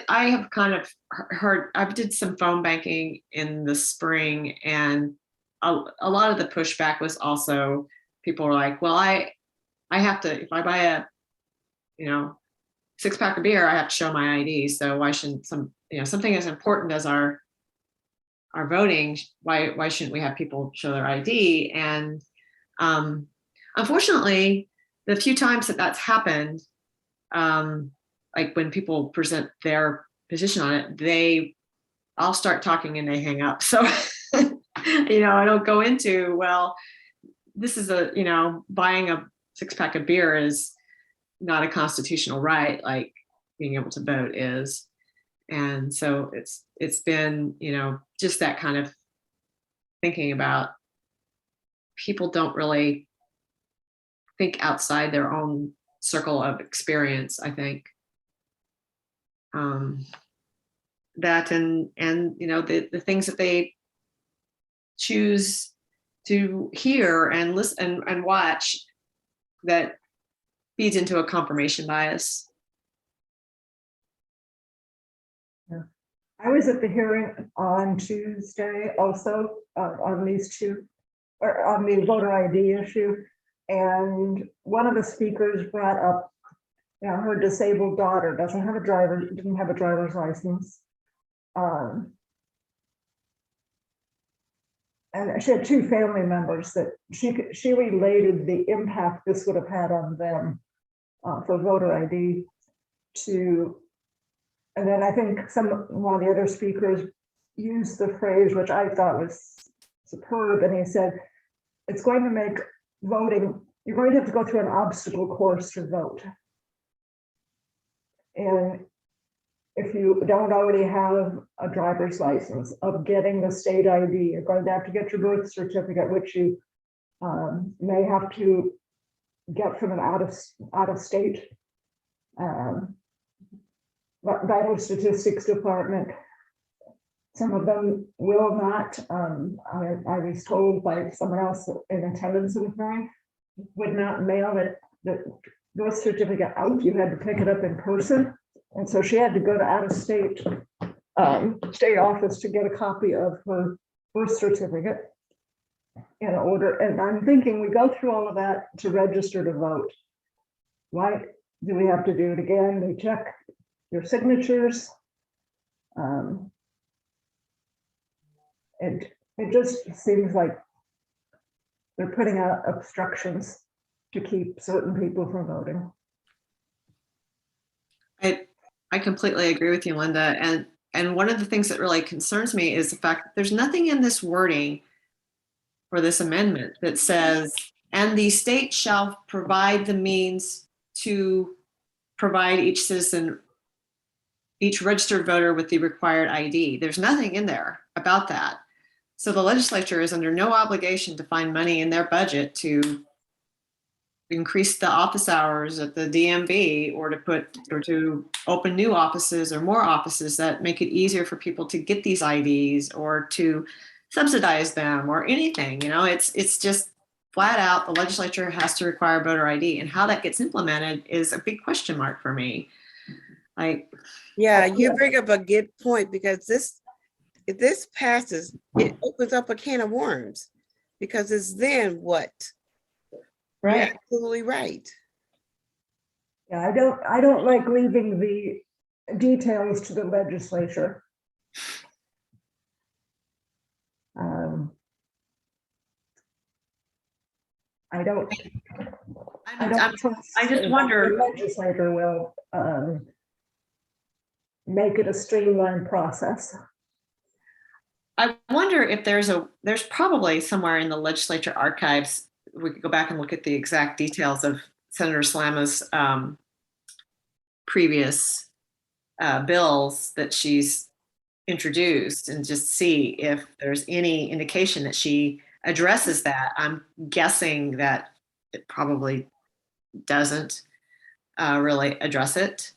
have kind of heard, I did some phone banking in the spring, and a lot of the pushback was also, people were like, well, I have to, if I buy a, 6-pack of beer, I have to show my ID. So why shouldn't something as important as our voting, why shouldn't we have people show their ID? And unfortunately, the few times that that's happened, like when people present their position on it, I'll start talking and they hang up. So, I don't go into, well, this is buying a 6-pack of beer is not a constitutional right, like being able to vote is. And so it's been, just that kind of thinking about, people don't really think outside their own circle of experience, I think. That and the things that they choose to hear and listen and watch that feeds into a confirmation bias. Yeah. I was at the hearing on Tuesday also on these two, or on the voter ID issue. And one of the speakers brought up, her disabled daughter didn't have a driver's license. And she had two family members that she related the impact this would have had on them for voter ID to, and then I think one of the other speakers used the phrase, which I thought was superb, and he said, it's going to make voting, you're going to have to go through an obstacle course to vote. And if you don't already have a driver's license, of getting the state ID, you're going to have to get your birth certificate, which you may have to get from an out of state vital statistics department. Some of them will not. I was told by someone else in attendance of the hearing, would not mail the birth certificate out. You had to pick it up in person. And so she had to go to out of state state office to get a copy of her birth certificate in order. And I'm thinking, we go through all of that to register to vote. Why do we have to do it again? They check your signatures. It just seems like they're putting out obstructions to keep certain people from voting. I completely agree with you, Linda. And one of the things that really concerns me is the fact that there's nothing in this wording for this amendment that says, and the state shall provide the means to provide each citizen, each registered voter with the required ID. There's nothing in there about that. So the legislature is under no obligation to find money in their budget to increase the office hours at the DMV or to open new offices or more offices that make it easier for people to get these IDs or to subsidize them or anything. It's just flat out the legislature has to require voter ID, and how that gets implemented is a big question mark for me. Yeah, you bring up a good point, because if this passes, it opens up a can of worms, because it's then what? Right. You're absolutely right. Yeah, I don't like leaving the details to the legislature. I just wonder the legislator will make it a streamlined process. I wonder if there's probably somewhere in the legislature archives, we could go back and look at the exact details of Senator Slama's previous bills that she's introduced, and just see if there's any indication that she addresses that. I'm guessing that it probably doesn't really address it,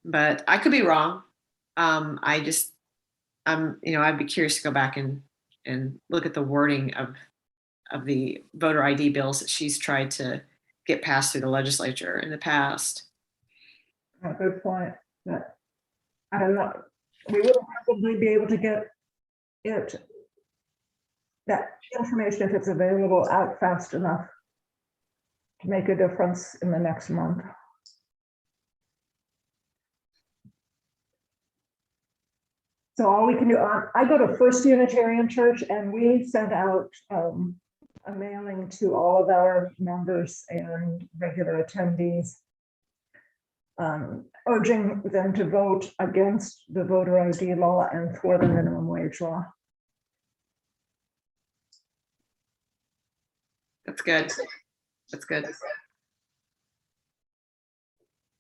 but I could be wrong. I'd be curious to go back and look at the wording of the voter ID bills that she's tried to get passed through the legislature in the past. A good point. I don't know. We will probably be able to get that information, if it's available, out fast enough to make a difference in the next month. So all we can do, I go to First Unitarian Church, and we sent out a mailing to all of our members and regular attendees, urging them to vote against the voter ID law and for the minimum wage law. That's good. That's good.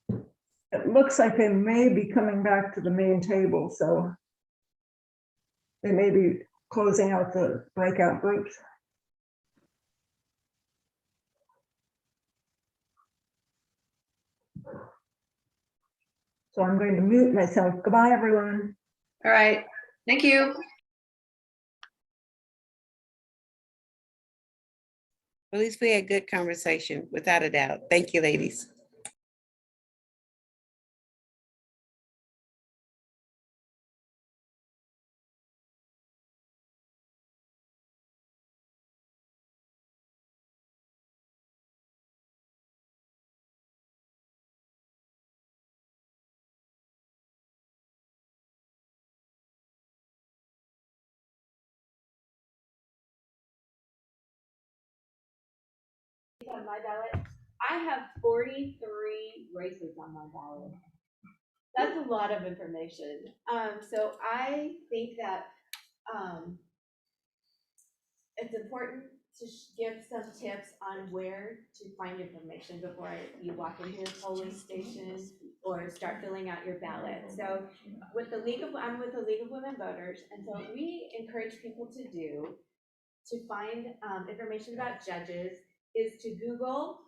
It looks like they may be coming back to the main table, so they may be closing out the breakout groups. So I'm going to mute myself. Goodbye, everyone. All right. Thank you. At least we had good conversation, without a doubt. Thank you, ladies. On my ballot, I have 43 races on my ballot. That's a lot of information. So I think that it's important to give some tips on where to find information before you walk into your polling station or start filling out your ballot. So with the I'm with the League of Women Voters, and so we encourage people to find information about judges is to Google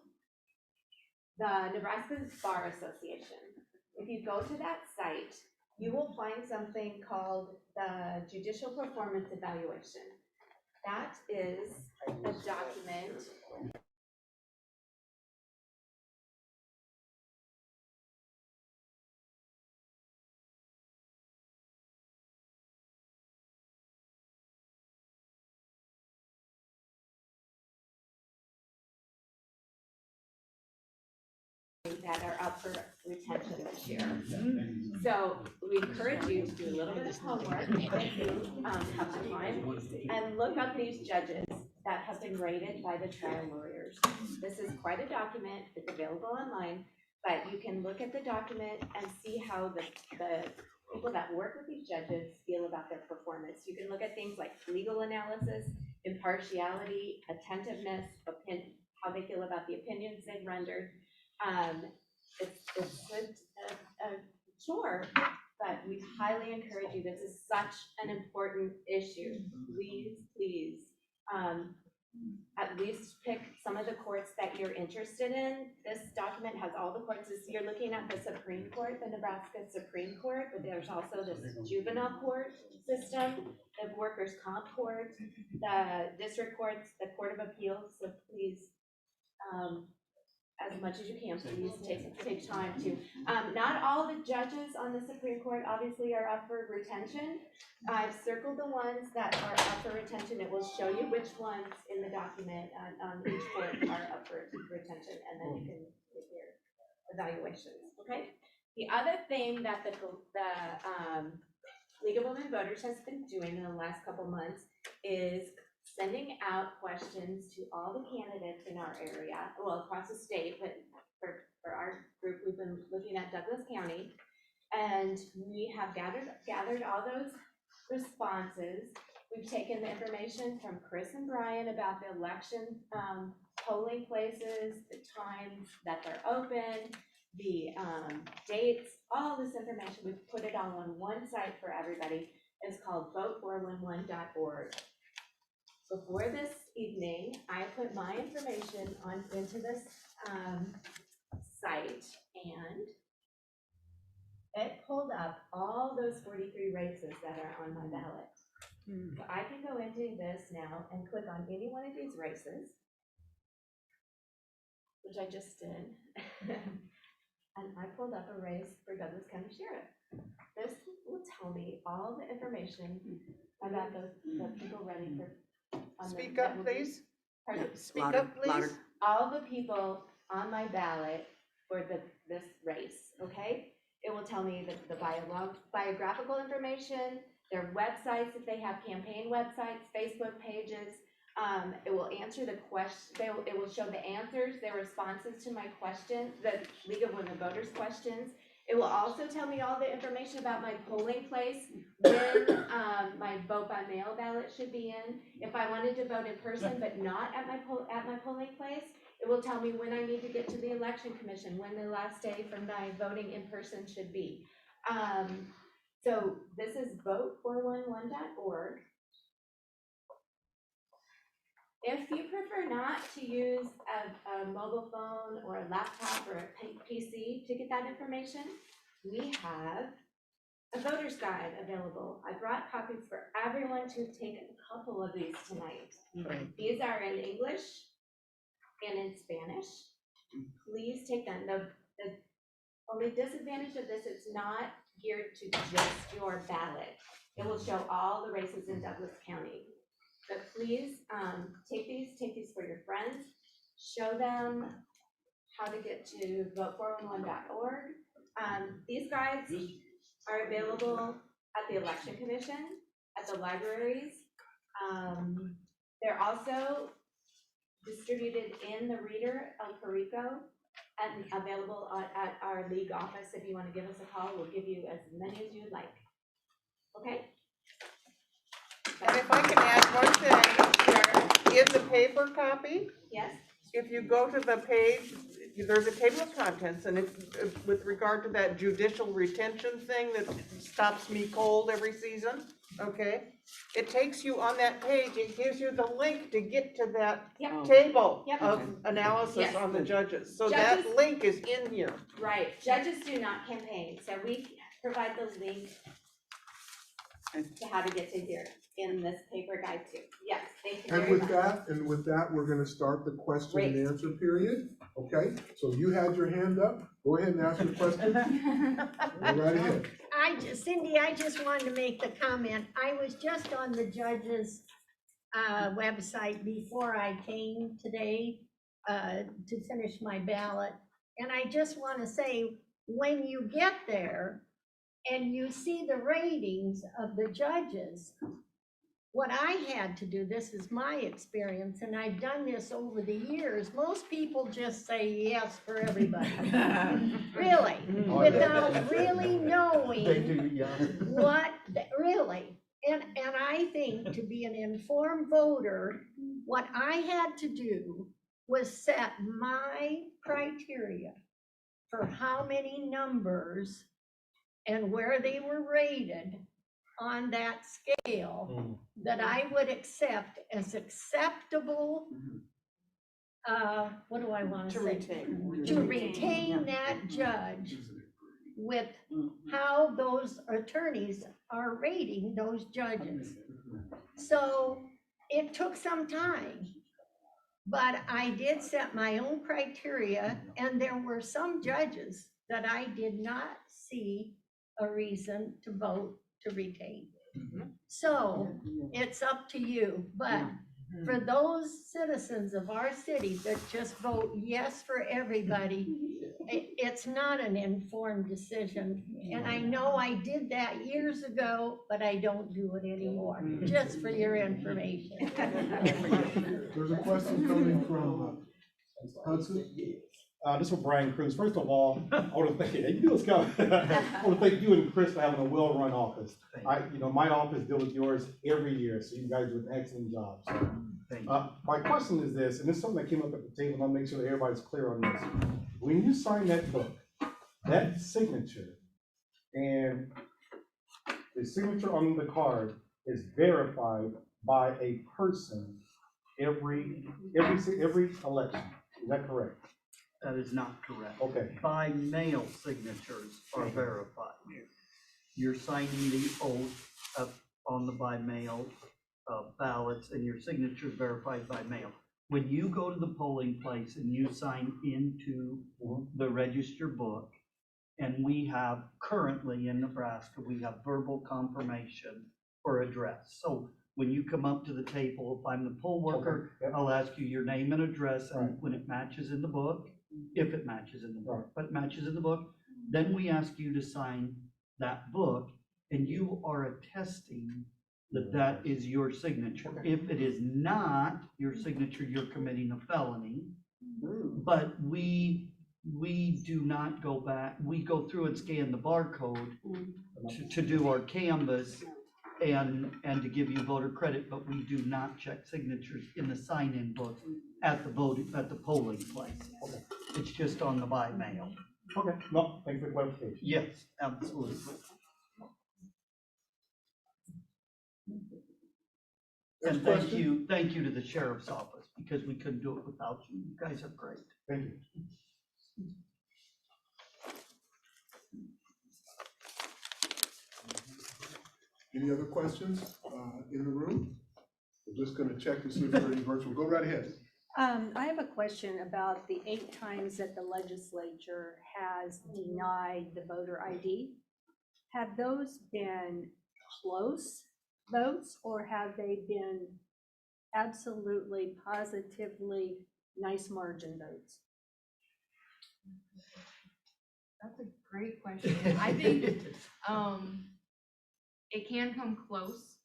the Nebraska Bar Association. If you go to that site, you will find something called the Judicial Performance Evaluation. That is a document that are up for retention this year. So we encourage you to do a little bit of homework if you have the time and look up these judges that have been rated by the trial lawyers. This is quite a document. It's available online, but you can look at the document and see how the people that work with these judges feel about their performance. You can look at things like legal analysis, impartiality, attentiveness, how they feel about the opinions they've rendered. It's a chore, but we highly encourage you. This is such an important issue. Please, at least pick some of the courts that you're interested in. This document has all the courts. You're looking at the Supreme Court, the Nebraska Supreme Court, but there's also this juvenile court system, the workers' comp court, the district courts, the Court of Appeals. So please, as much as you can, please take time to. Not all the judges on the Supreme Court obviously are up for retention. I've circled the ones that are up for retention. It will show you which ones in the document on each court are up for retention, and then you can get your evaluations, okay? The other thing that the League of Women Voters has been doing in the last couple months is sending out questions to all the candidates in our area, well, across the state, but for our group, we've been looking at Douglas County, and we have gathered all those responses. We've taken the information from Chris and Brian about the election polling places, the times that they're open, the dates, all this information. We've put it all on one site for everybody. It's called vote411.org. Before this evening, I put my information into this site, and it pulled up all those 43 races that are on my ballot. So I can go into this now and click on any one of these races, which I just did, and I pulled up a race for Douglas County Sheriff. This will tell me all the information about the people running for. Speak up, please. Pardon? Speak up, please. All the people on my ballot for this race, okay? It will tell me the biographical information, their websites, if they have campaign websites, Facebook pages. It will answer the question, it will show the answers, their responses to my questions, the League of Women Voters questions. It will also tell me all the information about my polling place, when my vote by mail ballot should be in. If I wanted to vote in person but not at my polling place, it will tell me when I need to get to the election commission, when the last day for my voting in person should be. So this is vote411.org. If you prefer not to use a mobile phone or a laptop or a PC to get that information, we have a voter's guide available. I brought copies for everyone to take a couple of these tonight. These are in English and in Spanish. Please take them. The only disadvantage of this, it's not geared to just your ballot. It will show all the races in Douglas County. But please take these for your friends. Show them how to get to vote411.org. These guides are available at the Election Commission, at the libraries. They're also distributed in the Reader El Perico and available at our league office. If you want to give us a call, we'll give you as many as you'd like. Okay? And if I can add one thing, in the paper copy, Yes? if you go to the page, there's a table of contents, and if, with regard to that judicial retention thing that stops me cold every season, okay? It takes you on that page, it gives you the link to get to that Yep. table Yep. of analysis Yes. on the judges. So Judges- that link is in here. Right. Judges do not campaign, so we provide the link to how to get to here in this paper guide too. Yes, thank you And very with much. that, we're gonna start the question and Great. answer period, okay? So you had your hand up, go ahead and ask your question. Go right ahead. Cynde, I just wanted to make the comment. I was just on the judge's website before I came today to finish my ballot. And I just want to say, when you get there and you see the ratings of the judges, what I had to do, this is my experience, and I've done this over the years, most people just say yes for everybody. Really, without really knowing They do, yeah. what, really. And I think to be an informed voter, what I had to do was set my criteria for how many numbers and where they were rated on that scale that I would accept as acceptable, what do I want to say? retain. To retain that judge with how those attorneys are rating those judges. So it took some time, but I did set my own criteria, and there were some judges that I did not see a reason to vote to retain. So it's up to you, but for those citizens of our city that just vote yes for everybody, it's not an informed decision. And I know I did that years ago, but I don't do it anymore, just for your information. There's a question coming from Hudson. This is for Brian Kruse. First of all, I want to thank you. You do this, I want to thank you and Chris for having a well-run office. My office deals with yours every year, so you guys do an excellent job. So, my question is this, and this is something that came up at the table, and I'll make sure that everybody's clear on this. When you sign that book, that signature and the signature on the card is verified by a person every election. Is that correct? That is not correct. Okay. By mail signatures are verified. You're signing the oath on the by mail ballots, and your signature is verified by mail. When you go to the polling place and you sign into the register book, and we have currently in Nebraska, we have verbal confirmation for address. So when you come up to the table, if I'm the poll worker, I'll ask you your name and address, and when it matches in the book, if it matches in the book, but matches in the book, then we ask you to sign that book, and you are attesting that that is your signature. If it is not your signature, you're committing a felony. But we do not go back. We go through and scan the barcode to do our canvas and to give you voter credit, but we do not check signatures in the sign-in book at the polling place. It's just on the by mail. Okay, no, thank you for the clarification. Yes, absolutely. And thank you to the sheriff's office, because we couldn't do it without you. You guys are great. Thank you. Any other questions in the room? We're just gonna check to see if there are any virtual. Go right ahead. I have a question about the 8 times that the legislature has denied the voter ID. Have those been close votes, or have they been absolutely, positively nice margin votes? That's a great question. I think, it can come close.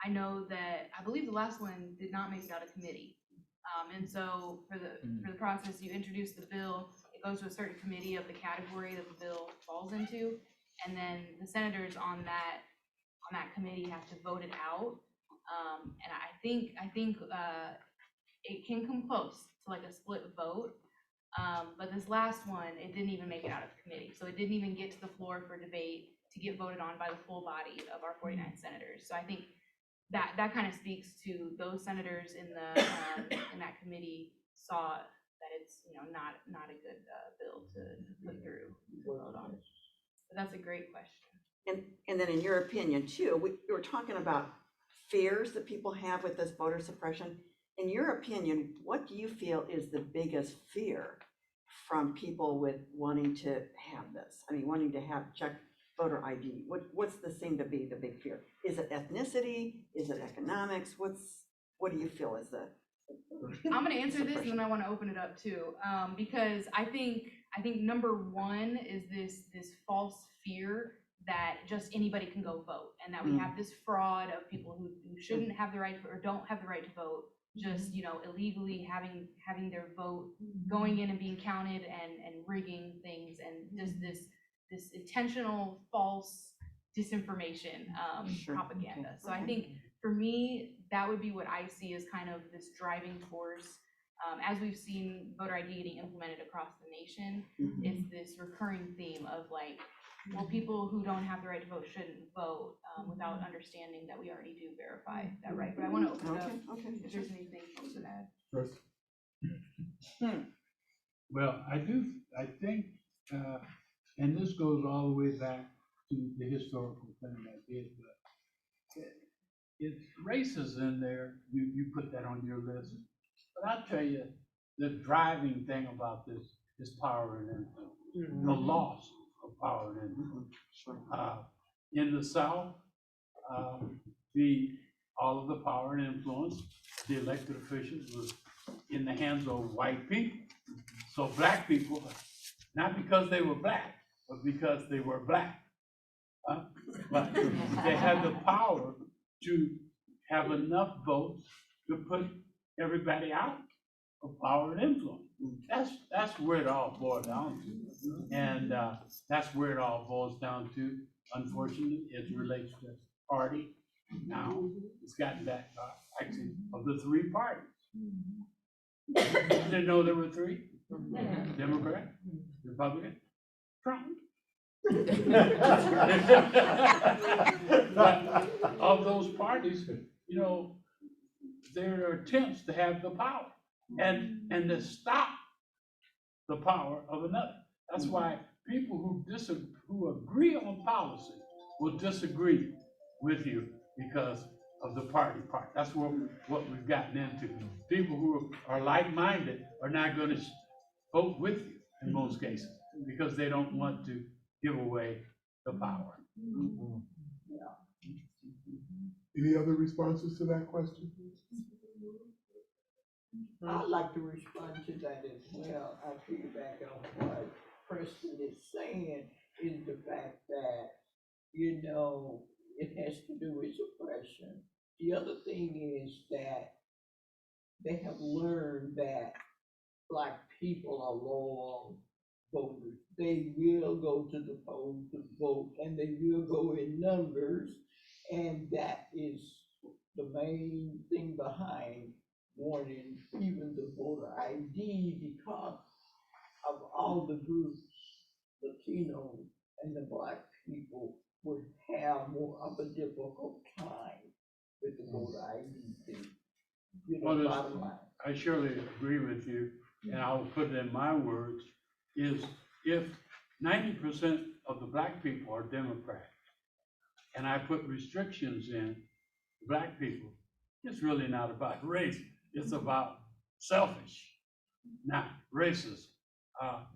I know that, I believe the last one did not make it out of committee. And so for the process, you introduce the bill, it goes to a certain committee of the category that the bill falls into. And then the senators on that committee have to vote it out. And I think it can come close to like a split vote. But this last one, it didn't even make it out of committee. So it didn't even get to the floor for debate to get voted on by the full body of our 49 senators. So I think that kind of speaks to those senators in that committee saw that it's, you know, not a good bill to put through to vote on. But that's a great question. And then in your opinion too, we were talking about fears that people have with this voter suppression. In your opinion, what do you feel is the biggest fear from people with wanting to have this? I mean, wanting to check voter ID. What's the seem to be the big fear? Is it ethnicity? Is it economics? What do you feel is the? I'm gonna answer this and then I want to open it up too, because I think number one is this false fear that just anybody can go vote, and that we have this fraud of people who shouldn't have the right to, or don't have the right to vote, just, you know, illegally having their vote going in and being counted and rigging things, and just this intentional false disinformation propaganda. So I think for me, that would be what I see as kind of this driving force. As we've seen voter ID getting implemented across the nation, it's this recurring theme of like, well, people who don't have the right to vote shouldn't vote, without understanding that we already do verify that right. But I want to open it up if there's anything else to add. Well, I think, and this goes all the way back to the historical thing I did, but it's races in there, you put that on your list. But I'll tell you, the driving thing about this is power and influence, the loss of power and influence. In the South, all of the power and influence, the elected officials was in the hands of white people. So black people, not because they were black, but because they were black. But they had the power to have enough votes to put everybody out of power and influence. That's where it all boils down to. And that's where it all boils down to. Unfortunately, it relates to party. Now, it's gotten that, actually, of the 3 parties. You didn't know there were 3? Democrat, Republican, Trump. But of those parties, you know, there are attempts to have the power and to stop the power of another. That's why people who agree on policy will disagree with you because of the party part. That's what we've gotten into. People who are like-minded are not going to vote with you in most cases because they don't want to give away the power. Any other responses to that question? I'd like to respond to that as well. I piggyback on what Preston is saying, is the fact that, you know, it has to do with suppression. The other thing is that they have learned that Black people are loyal voters. They will go to the polls to vote, and they will go in numbers, and that is the main thing behind wanting even the voter ID, because of all the groups, Latino and the Black people would have more of a difficult time with the voter ID thing. You know, Well, bottom line. I surely agree with you, and I'll put it in my words, is if 90% of the Black people are Democrats, and I put restrictions in Black people, it's really not about race. it's about selfish, not racist.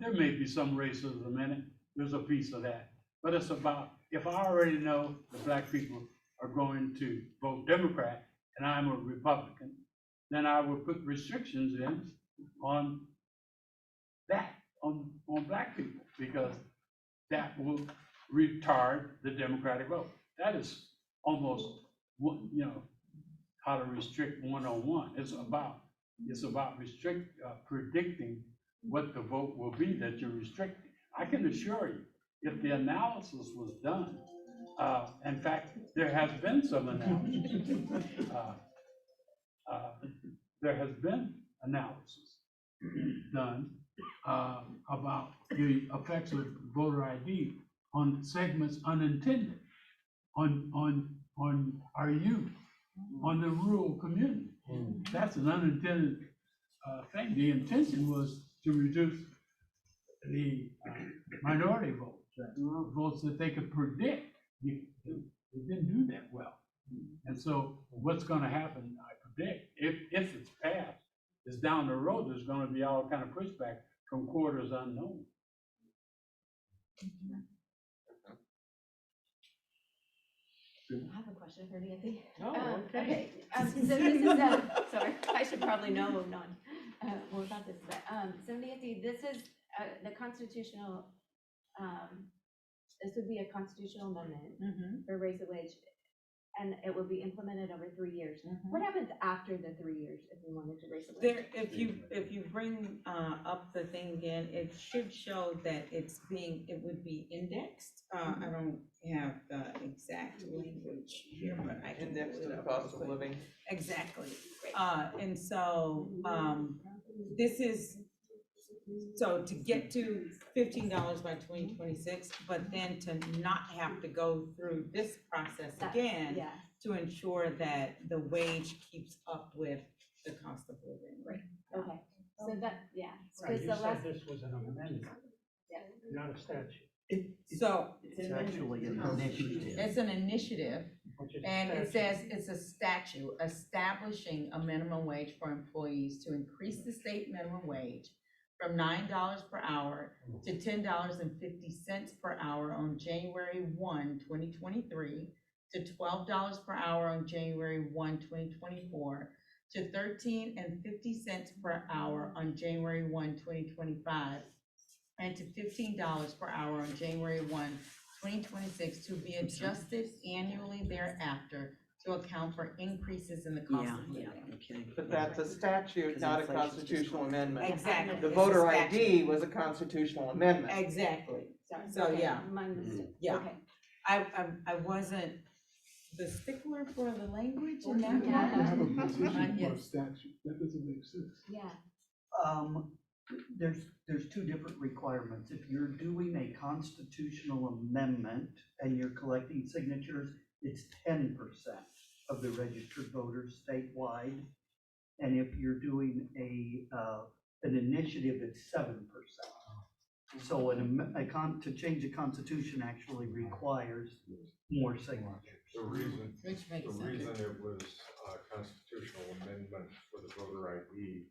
There may be some racism in it, there's a piece of that. But it's about, if I already know the black people are going to vote Democrat and I'm a Republican, then I will put restrictions in on that, on black people, because that will retard the Democratic vote. That is almost, how to restrict 101. It's about predicting what the vote will be that you're restricting. I can assure you, if the analysis was done, in fact, there has been some analysis. There has been analysis done about the effects of voter ID on segments unintended, on our youth, on the rural community. That's an unintended thing. The intention was to reduce the minority votes, votes that they could predict. They didn't do that well. And so what's going to happen, I predict, if it's passed, is down the road, there's going to be all kind of pushback from quarters unknown. I have a question for Nancy. Oh, okay. So this is, sorry, I should probably know more about this, but, so Nancy, this is, the constitutional, this would be a constitutional amendment for raise the wage, and it will be implemented over 3 years. What happens after the 3 years if we wanted to raise the wage? If you bring up the thing again, it should show that it would be indexed. I don't have the exact language here, but I can. Indexed to the cost of living. Exactly. And so, this is, so to get to $15 by 2026, but then to not have to go through this process again, to ensure that the wage keeps up with the cost of living. Right. Okay. So that, Right, you said this was an amendment, not a statute. So It's actually an initiative. it's an initiative, and it says it's a statute establishing a minimum wage for employees to increase the state minimum wage from $9 per hour to $10.50 per hour on January 1, 2023, to $12 per hour on January 1, 2024, to $13.50 per hour on January 1, 2025, and to $15 per hour on January 1, 2026, to be adjusted annually thereafter to account for increases in the cost of living. But that's a statute, not a constitutional amendment. Exactly. The It's a voter statute. ID was a constitutional amendment. Exactly. Sorry. So, Okay, yeah. my mistake. Yeah. Okay. I wasn't the stickler for the language in that You have a one. position for a Yes. statute, that doesn't make sense. Yeah. There's two different requirements. If you're doing a constitutional amendment and you're collecting signatures, it's 10% of the registered voters statewide. And if you're doing an initiative, it's 7%. So to change the constitution actually requires more signatures. The reason Which makes it sense. was a constitutional amendment for the voter ID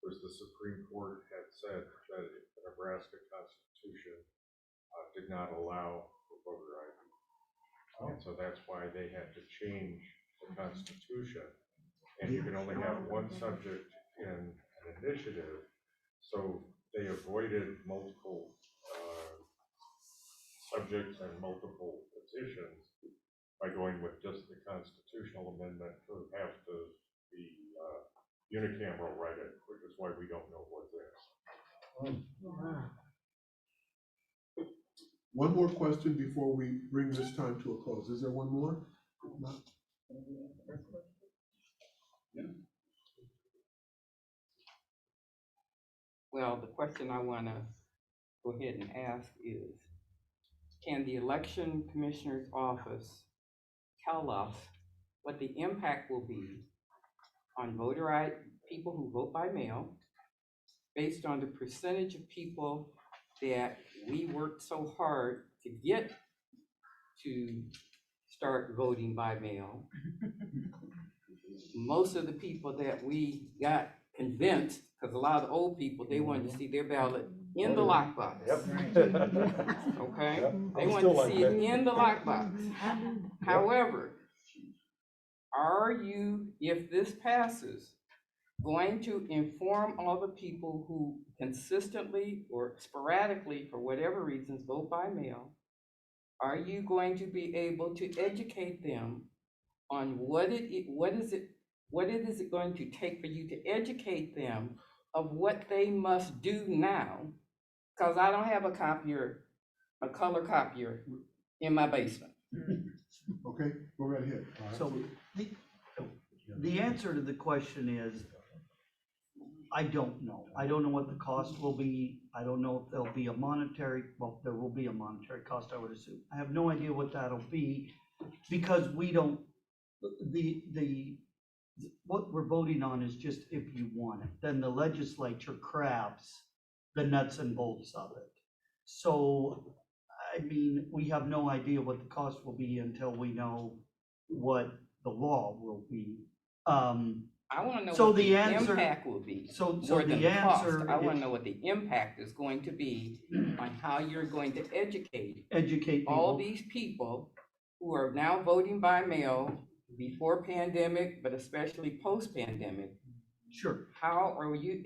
was the Supreme Court had said that the Nebraska Constitution did not allow for voter ID. And so that's why they had to change the Constitution. And you can only have one subject in an initiative, so they avoided multiple subjects and multiple petitions by going with just the constitutional amendment to have to be unicameral write it, which is why we don't know what's there. One more question before we bring this time to a close. Is there one more? No? Well, the question I want to go ahead and ask is, can the election commissioner's office tell us what the impact will be on people who vote by mail based on the percentage of people that we worked so hard to get to start voting by mail? most of the people that we got convinced, because a lot of the old people, they wanted to see their ballot in the lockbox. Okay? They wanted to see it in the lockbox. However, are you, if this passes, going to inform all the people who consistently or sporadically, for whatever reasons, vote by mail? Are you going to be able to educate them on what it is it going to take for you to educate them of what they must do now? Because I don't have a color copier in my basement. Okay, go right ahead. So the answer to the question is, I don't know. I don't know what the cost will be. I don't know if there'll be a monetary, well, there will be a monetary cost, I would assume. I have no idea what that'll be because we don't, what we're voting on is just if you want it. Then the legislature crafts the nuts and bolts of it. So, I mean, we have no idea what the cost will be until we know what the law will be. I want to know So what the the answer- impact will be. So More than the cost. answer I want is- to know what the impact is going to be on how you're going to educate people. all these people who are now voting by mail before pandemic, but especially post-pandemic. Sure. How are we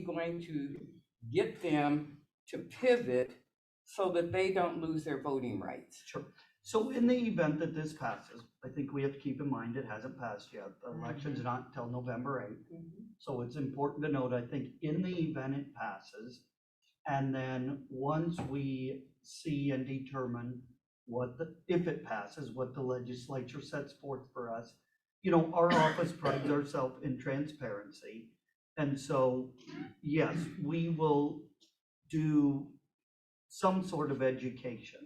going to get them to pivot so that they don't lose their voting rights? Sure. So in the event that this passes, I think we have to keep in mind it hasn't passed yet. The election's not until November 8th. So it's important to note, I think in the event it passes, and then once we see and determine if it passes, what the legislature sets forth for us, you know, our office prides ourselves in transparency. And so, yes, we will do some sort of education.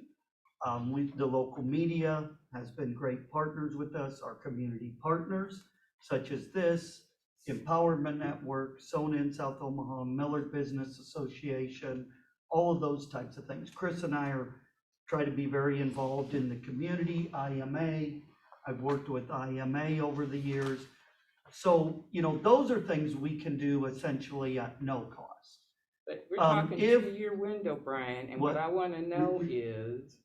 The local media has been great partners with us, our community partners, such as this, Empowerment Network, SONA in South Omaha, Millard Business Association, all of those types of things. Chris and I try to be very involved in the community, IMA. I've worked with IMA over the years. So, you know, those are things we can do essentially at no cost. But we're talking 2-year window, Brian, and what I want to know is,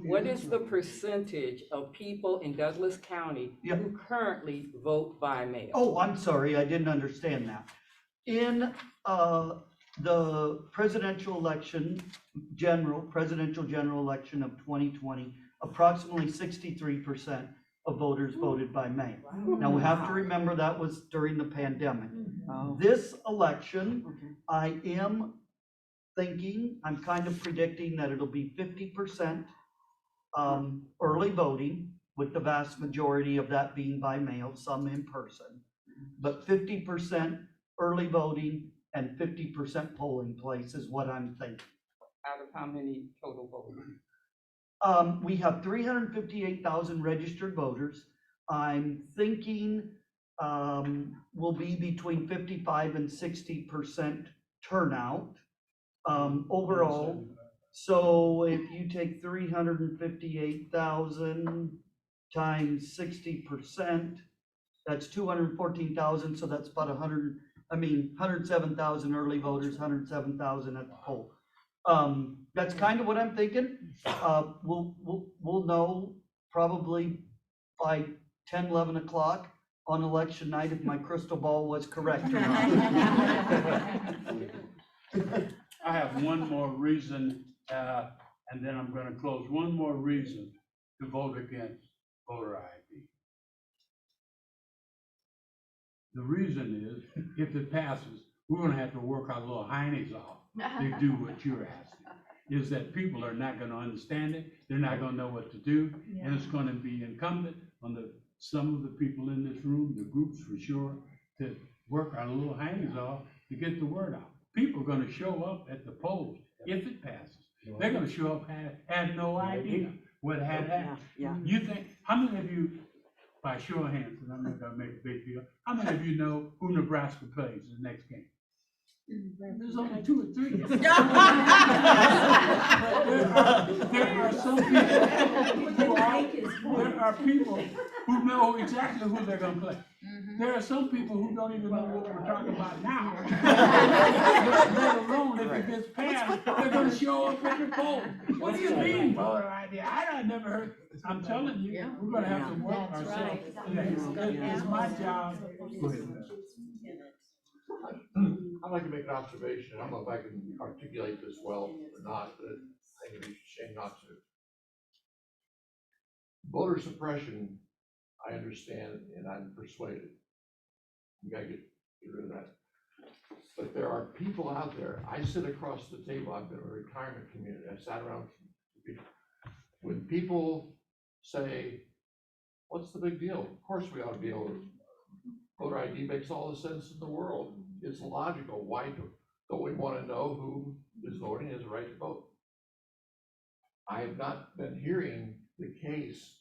what is the percentage of people in Douglas County who currently vote by mail? Oh, I'm sorry, I didn't understand that. In the presidential general election of 2020, approximately 63% of voters voted by mail. Now, we have to remember that was during the pandemic. This election, I am thinking, I'm kind of predicting that it'll be 50% early voting, with the vast majority of that being by mail, some in person. But 50% early voting and 50% polling place is what I'm thinking. Out of how many total voters? We have 358,000 registered voters. I'm thinking will be between 55 and 60% turnout overall. So if you take 358,000 times 60%, that's 214,000. So that's about 107,000 early voters, 107,000 at the poll. That's kind of what I'm thinking. We'll know probably by 10, 11 o'clock on election night if my crystal ball was correct or not. I have one more reason, and then I'm gonna close. One more reason to vote against voter ID. The reason is, if it passes, we're gonna have to work our little heinies off to do what you're asking. Is that people are not gonna understand it, they're not gonna know what to do, and it's gonna be incumbent on some of the people in this room, the groups for sure, to work our little heinies off to get the word out. People are gonna show up at the polls if it passes. They're gonna show up had no idea what had happened. You think, how many of you, by show of hands, and I'm not gonna make a big deal, how many of you know who Nebraska plays in the next game? There's only 2 or 3. But there are people who know exactly who they're gonna play. There are some people who don't even know what we're talking about now. Let alone if it gets passed, they're gonna show up at the poll. What do you mean, voter ID? I never heard. I'm telling you, we're gonna have to work ourselves. It's my job. Go ahead. I'd like to make an observation. I don't know if I can articulate this well or not, but I think it'd be a shame not to. Voter suppression, I understand and I'm persuaded. You gotta get rid of that. But there are people out there, I sit across the table, I've been in a retirement community, I sat around people. When people say, what's the big deal? Of course we ought to be able to, voter ID makes all the sense in the world. It's logical. Why don't we want to know who is voting has a right to vote? I have not been hearing the case.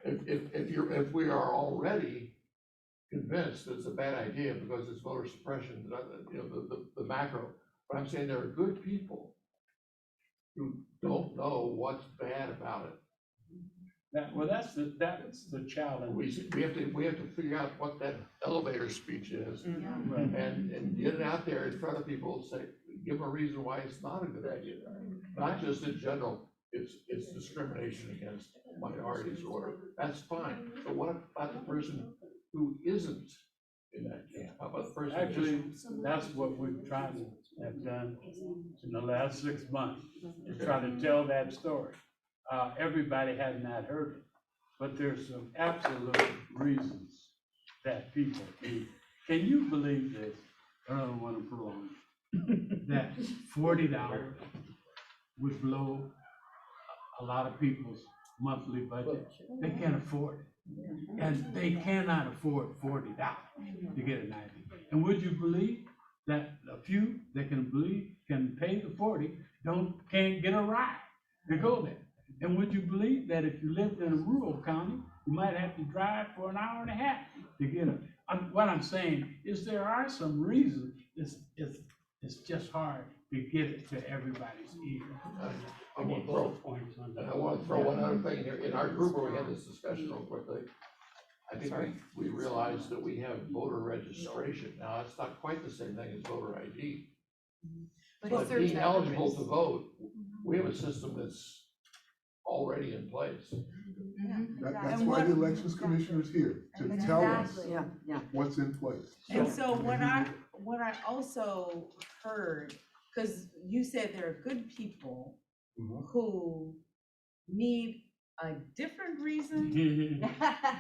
If we are already convinced it's a bad idea because it's voter suppression, you know, the macro. But I'm saying there are good people who don't know what's bad about it. That's the challenge. We have to figure out what that elevator speech is, Right. and get it out there in front of people. Say, give them a reason why it's not a good idea. Not just in general. It's discrimination against minorities or whatever. That's fine. But what about the person who isn't in that camp? How about the person? Actually, that's what we've tried to have done in the last 6 months, is try to tell that story. Everybody has not heard it, but there's some absolute reasons that people need. Can you believe this? I don't want to prolong it. That $40 would blow a lot of people's monthly budget. They can't afford it. And they cannot afford $40 to get an ID. And would you believe that a few that can pay the 40 can't get a ride to go there? And would you believe that if you lived in a rural county, you might have to drive for an hour and a half to get it? What I'm saying is there are some reasons it's just hard to get it to everybody's ear. I want to throw one other thing here. In our group where we had this discussion real quickly, I think we realized that we have voter registration. Now, it's not quite the same thing as voter ID. But being eligible to vote, we have a system that's already in place. That's why the elections commissioner is here, to tell us what's in place. And so what I also heard, because you said there are good people who need a different reason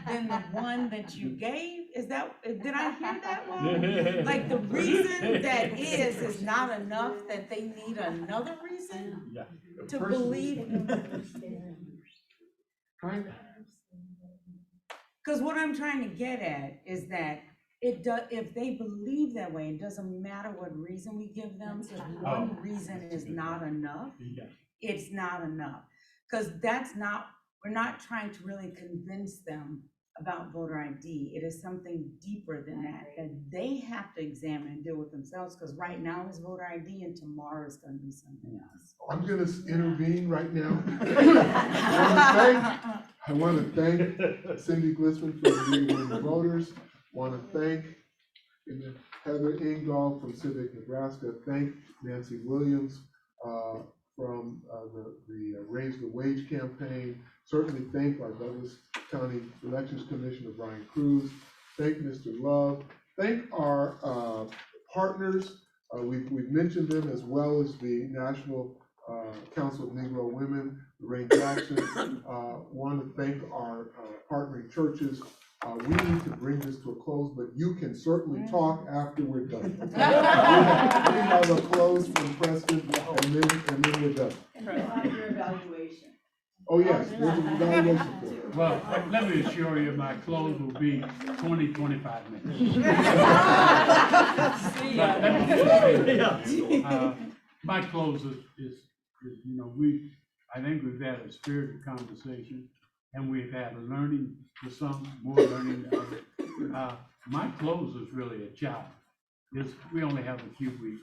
than the one that you gave. Did I hear that wrong? Like the reason that is not enough, that they need another reason to believe. Because what I'm trying to get at is that if they believe that way, it doesn't matter what reason we give them. If one reason is not enough, it's not enough. Because we're not trying to really convince them about voter ID. It is something deeper than that they have to examine and deal with themselves, because right now is voter ID and tomorrow is going to be something else. I'm going to intervene right now. I want to thank Cynde Glismann for the League of Women Voters. Want to thank Heather Engdahl from Civic, Nebraska. Thank Nancy Williams from the Raise the Wage campaign. Certainly thank our Douglas County Elections Commissioner, Brian Kruse. Thank Mr. Love. Thank our partners. We've mentioned them, as well as the National Council of Negro Women, Lorraine Jackson. Want to thank our partnering churches. We need to bring this to a close, but you can certainly talk after we're done. We have a close from Preston, and then we're done. Your evaluation. Oh, yes, there's an evaluation. Well, let me assure you, my close will be 20-25 minutes. But let me just say, my close is, you know, I think we've had a spirited conversation, and we've had a learning for some, more learning than others. My close is really a challenge. is we only have a few weeks.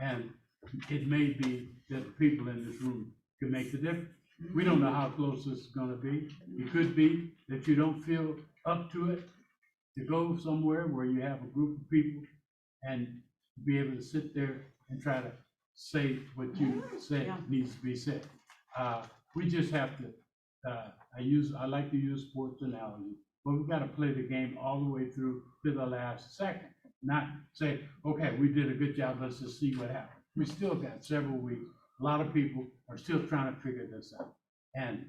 And it may be that the people in this room can make the difference. We don't know how close this is gonna be. It could be that you don't feel up to it, to go somewhere where you have a group of people and be able to sit there and try to say what you said needs to be said. We just have to, I like to use sports analogy, but we've got to play the game all the way through to the last second. Not say, okay, we did a good job, let's just see what happens. We still got several weeks. A lot of people are still trying to figure this out. And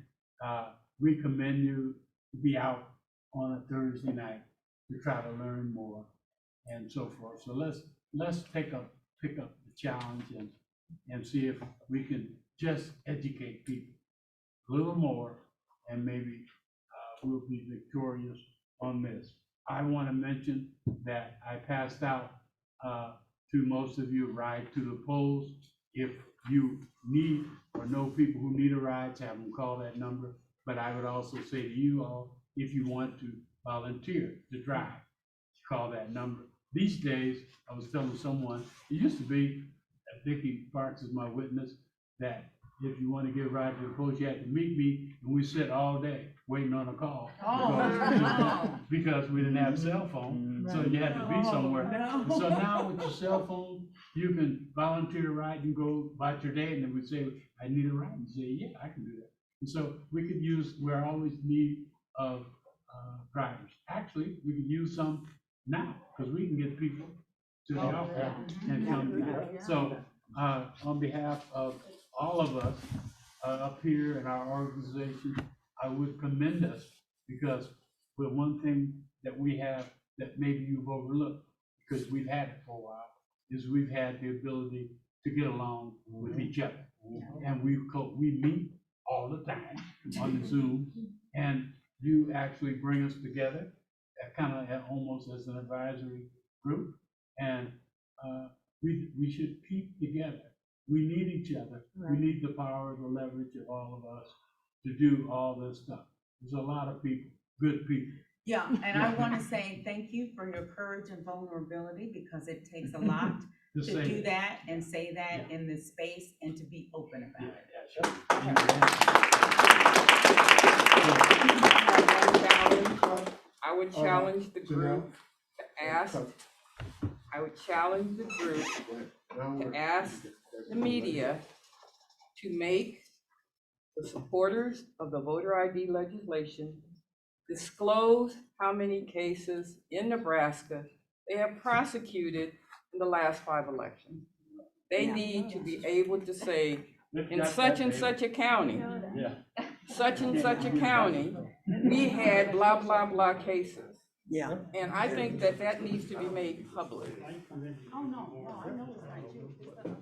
we commend you to be out on a Thursday night to try to learn more and so forth. So let's pick up the challenge and see if we can just educate people a little more, and maybe we'll be victorious on this. I want to mention that I passed out to most of you a ride to the polls. If you need or know people who need a ride, have them call that number. But I would also say to you all, if you want to volunteer to drive, call that number. These days, I was telling someone, it used to be, Vicky Parks is my witness, that if you want to get a ride to the post, you had to meet me, and we sit all day waiting on a call. Because we didn't have cell phone, so you had to be somewhere. And so now with your cell phone, you can volunteer a ride and go about your day, and then we say, I need a ride, and you say, yeah, I can do that. And so we could use, we're always in need of drivers. Actually, we could use some now, because we can get people to the office and come together. So on behalf of all of us up here in our organization, I would commend us, because the one thing that we have that maybe you've overlooked, because we've had it for a while, is we've had the ability to get along with each other. And we meet all the time on the Zoom, and you actually bring us together, kind of almost as an advisory group, and we should keep together. We need each other. We need the power, the leverage of all of us to do all this stuff. There's a lot of people, good people. Yeah, and I want to say thank you for your courage and vulnerability, because it takes a lot to do that and say that in this space and to be open about it. I would challenge the group to ask, I would challenge the group to ask the media to make the supporters of the voter ID legislation disclose how many cases in Nebraska they have prosecuted in the last 5 elections. They need to be able to say, in such and such a county, such and such a county, we had blah, blah, blah cases. Yeah. And I think that that needs to be made public. Oh, no, I know it's not you.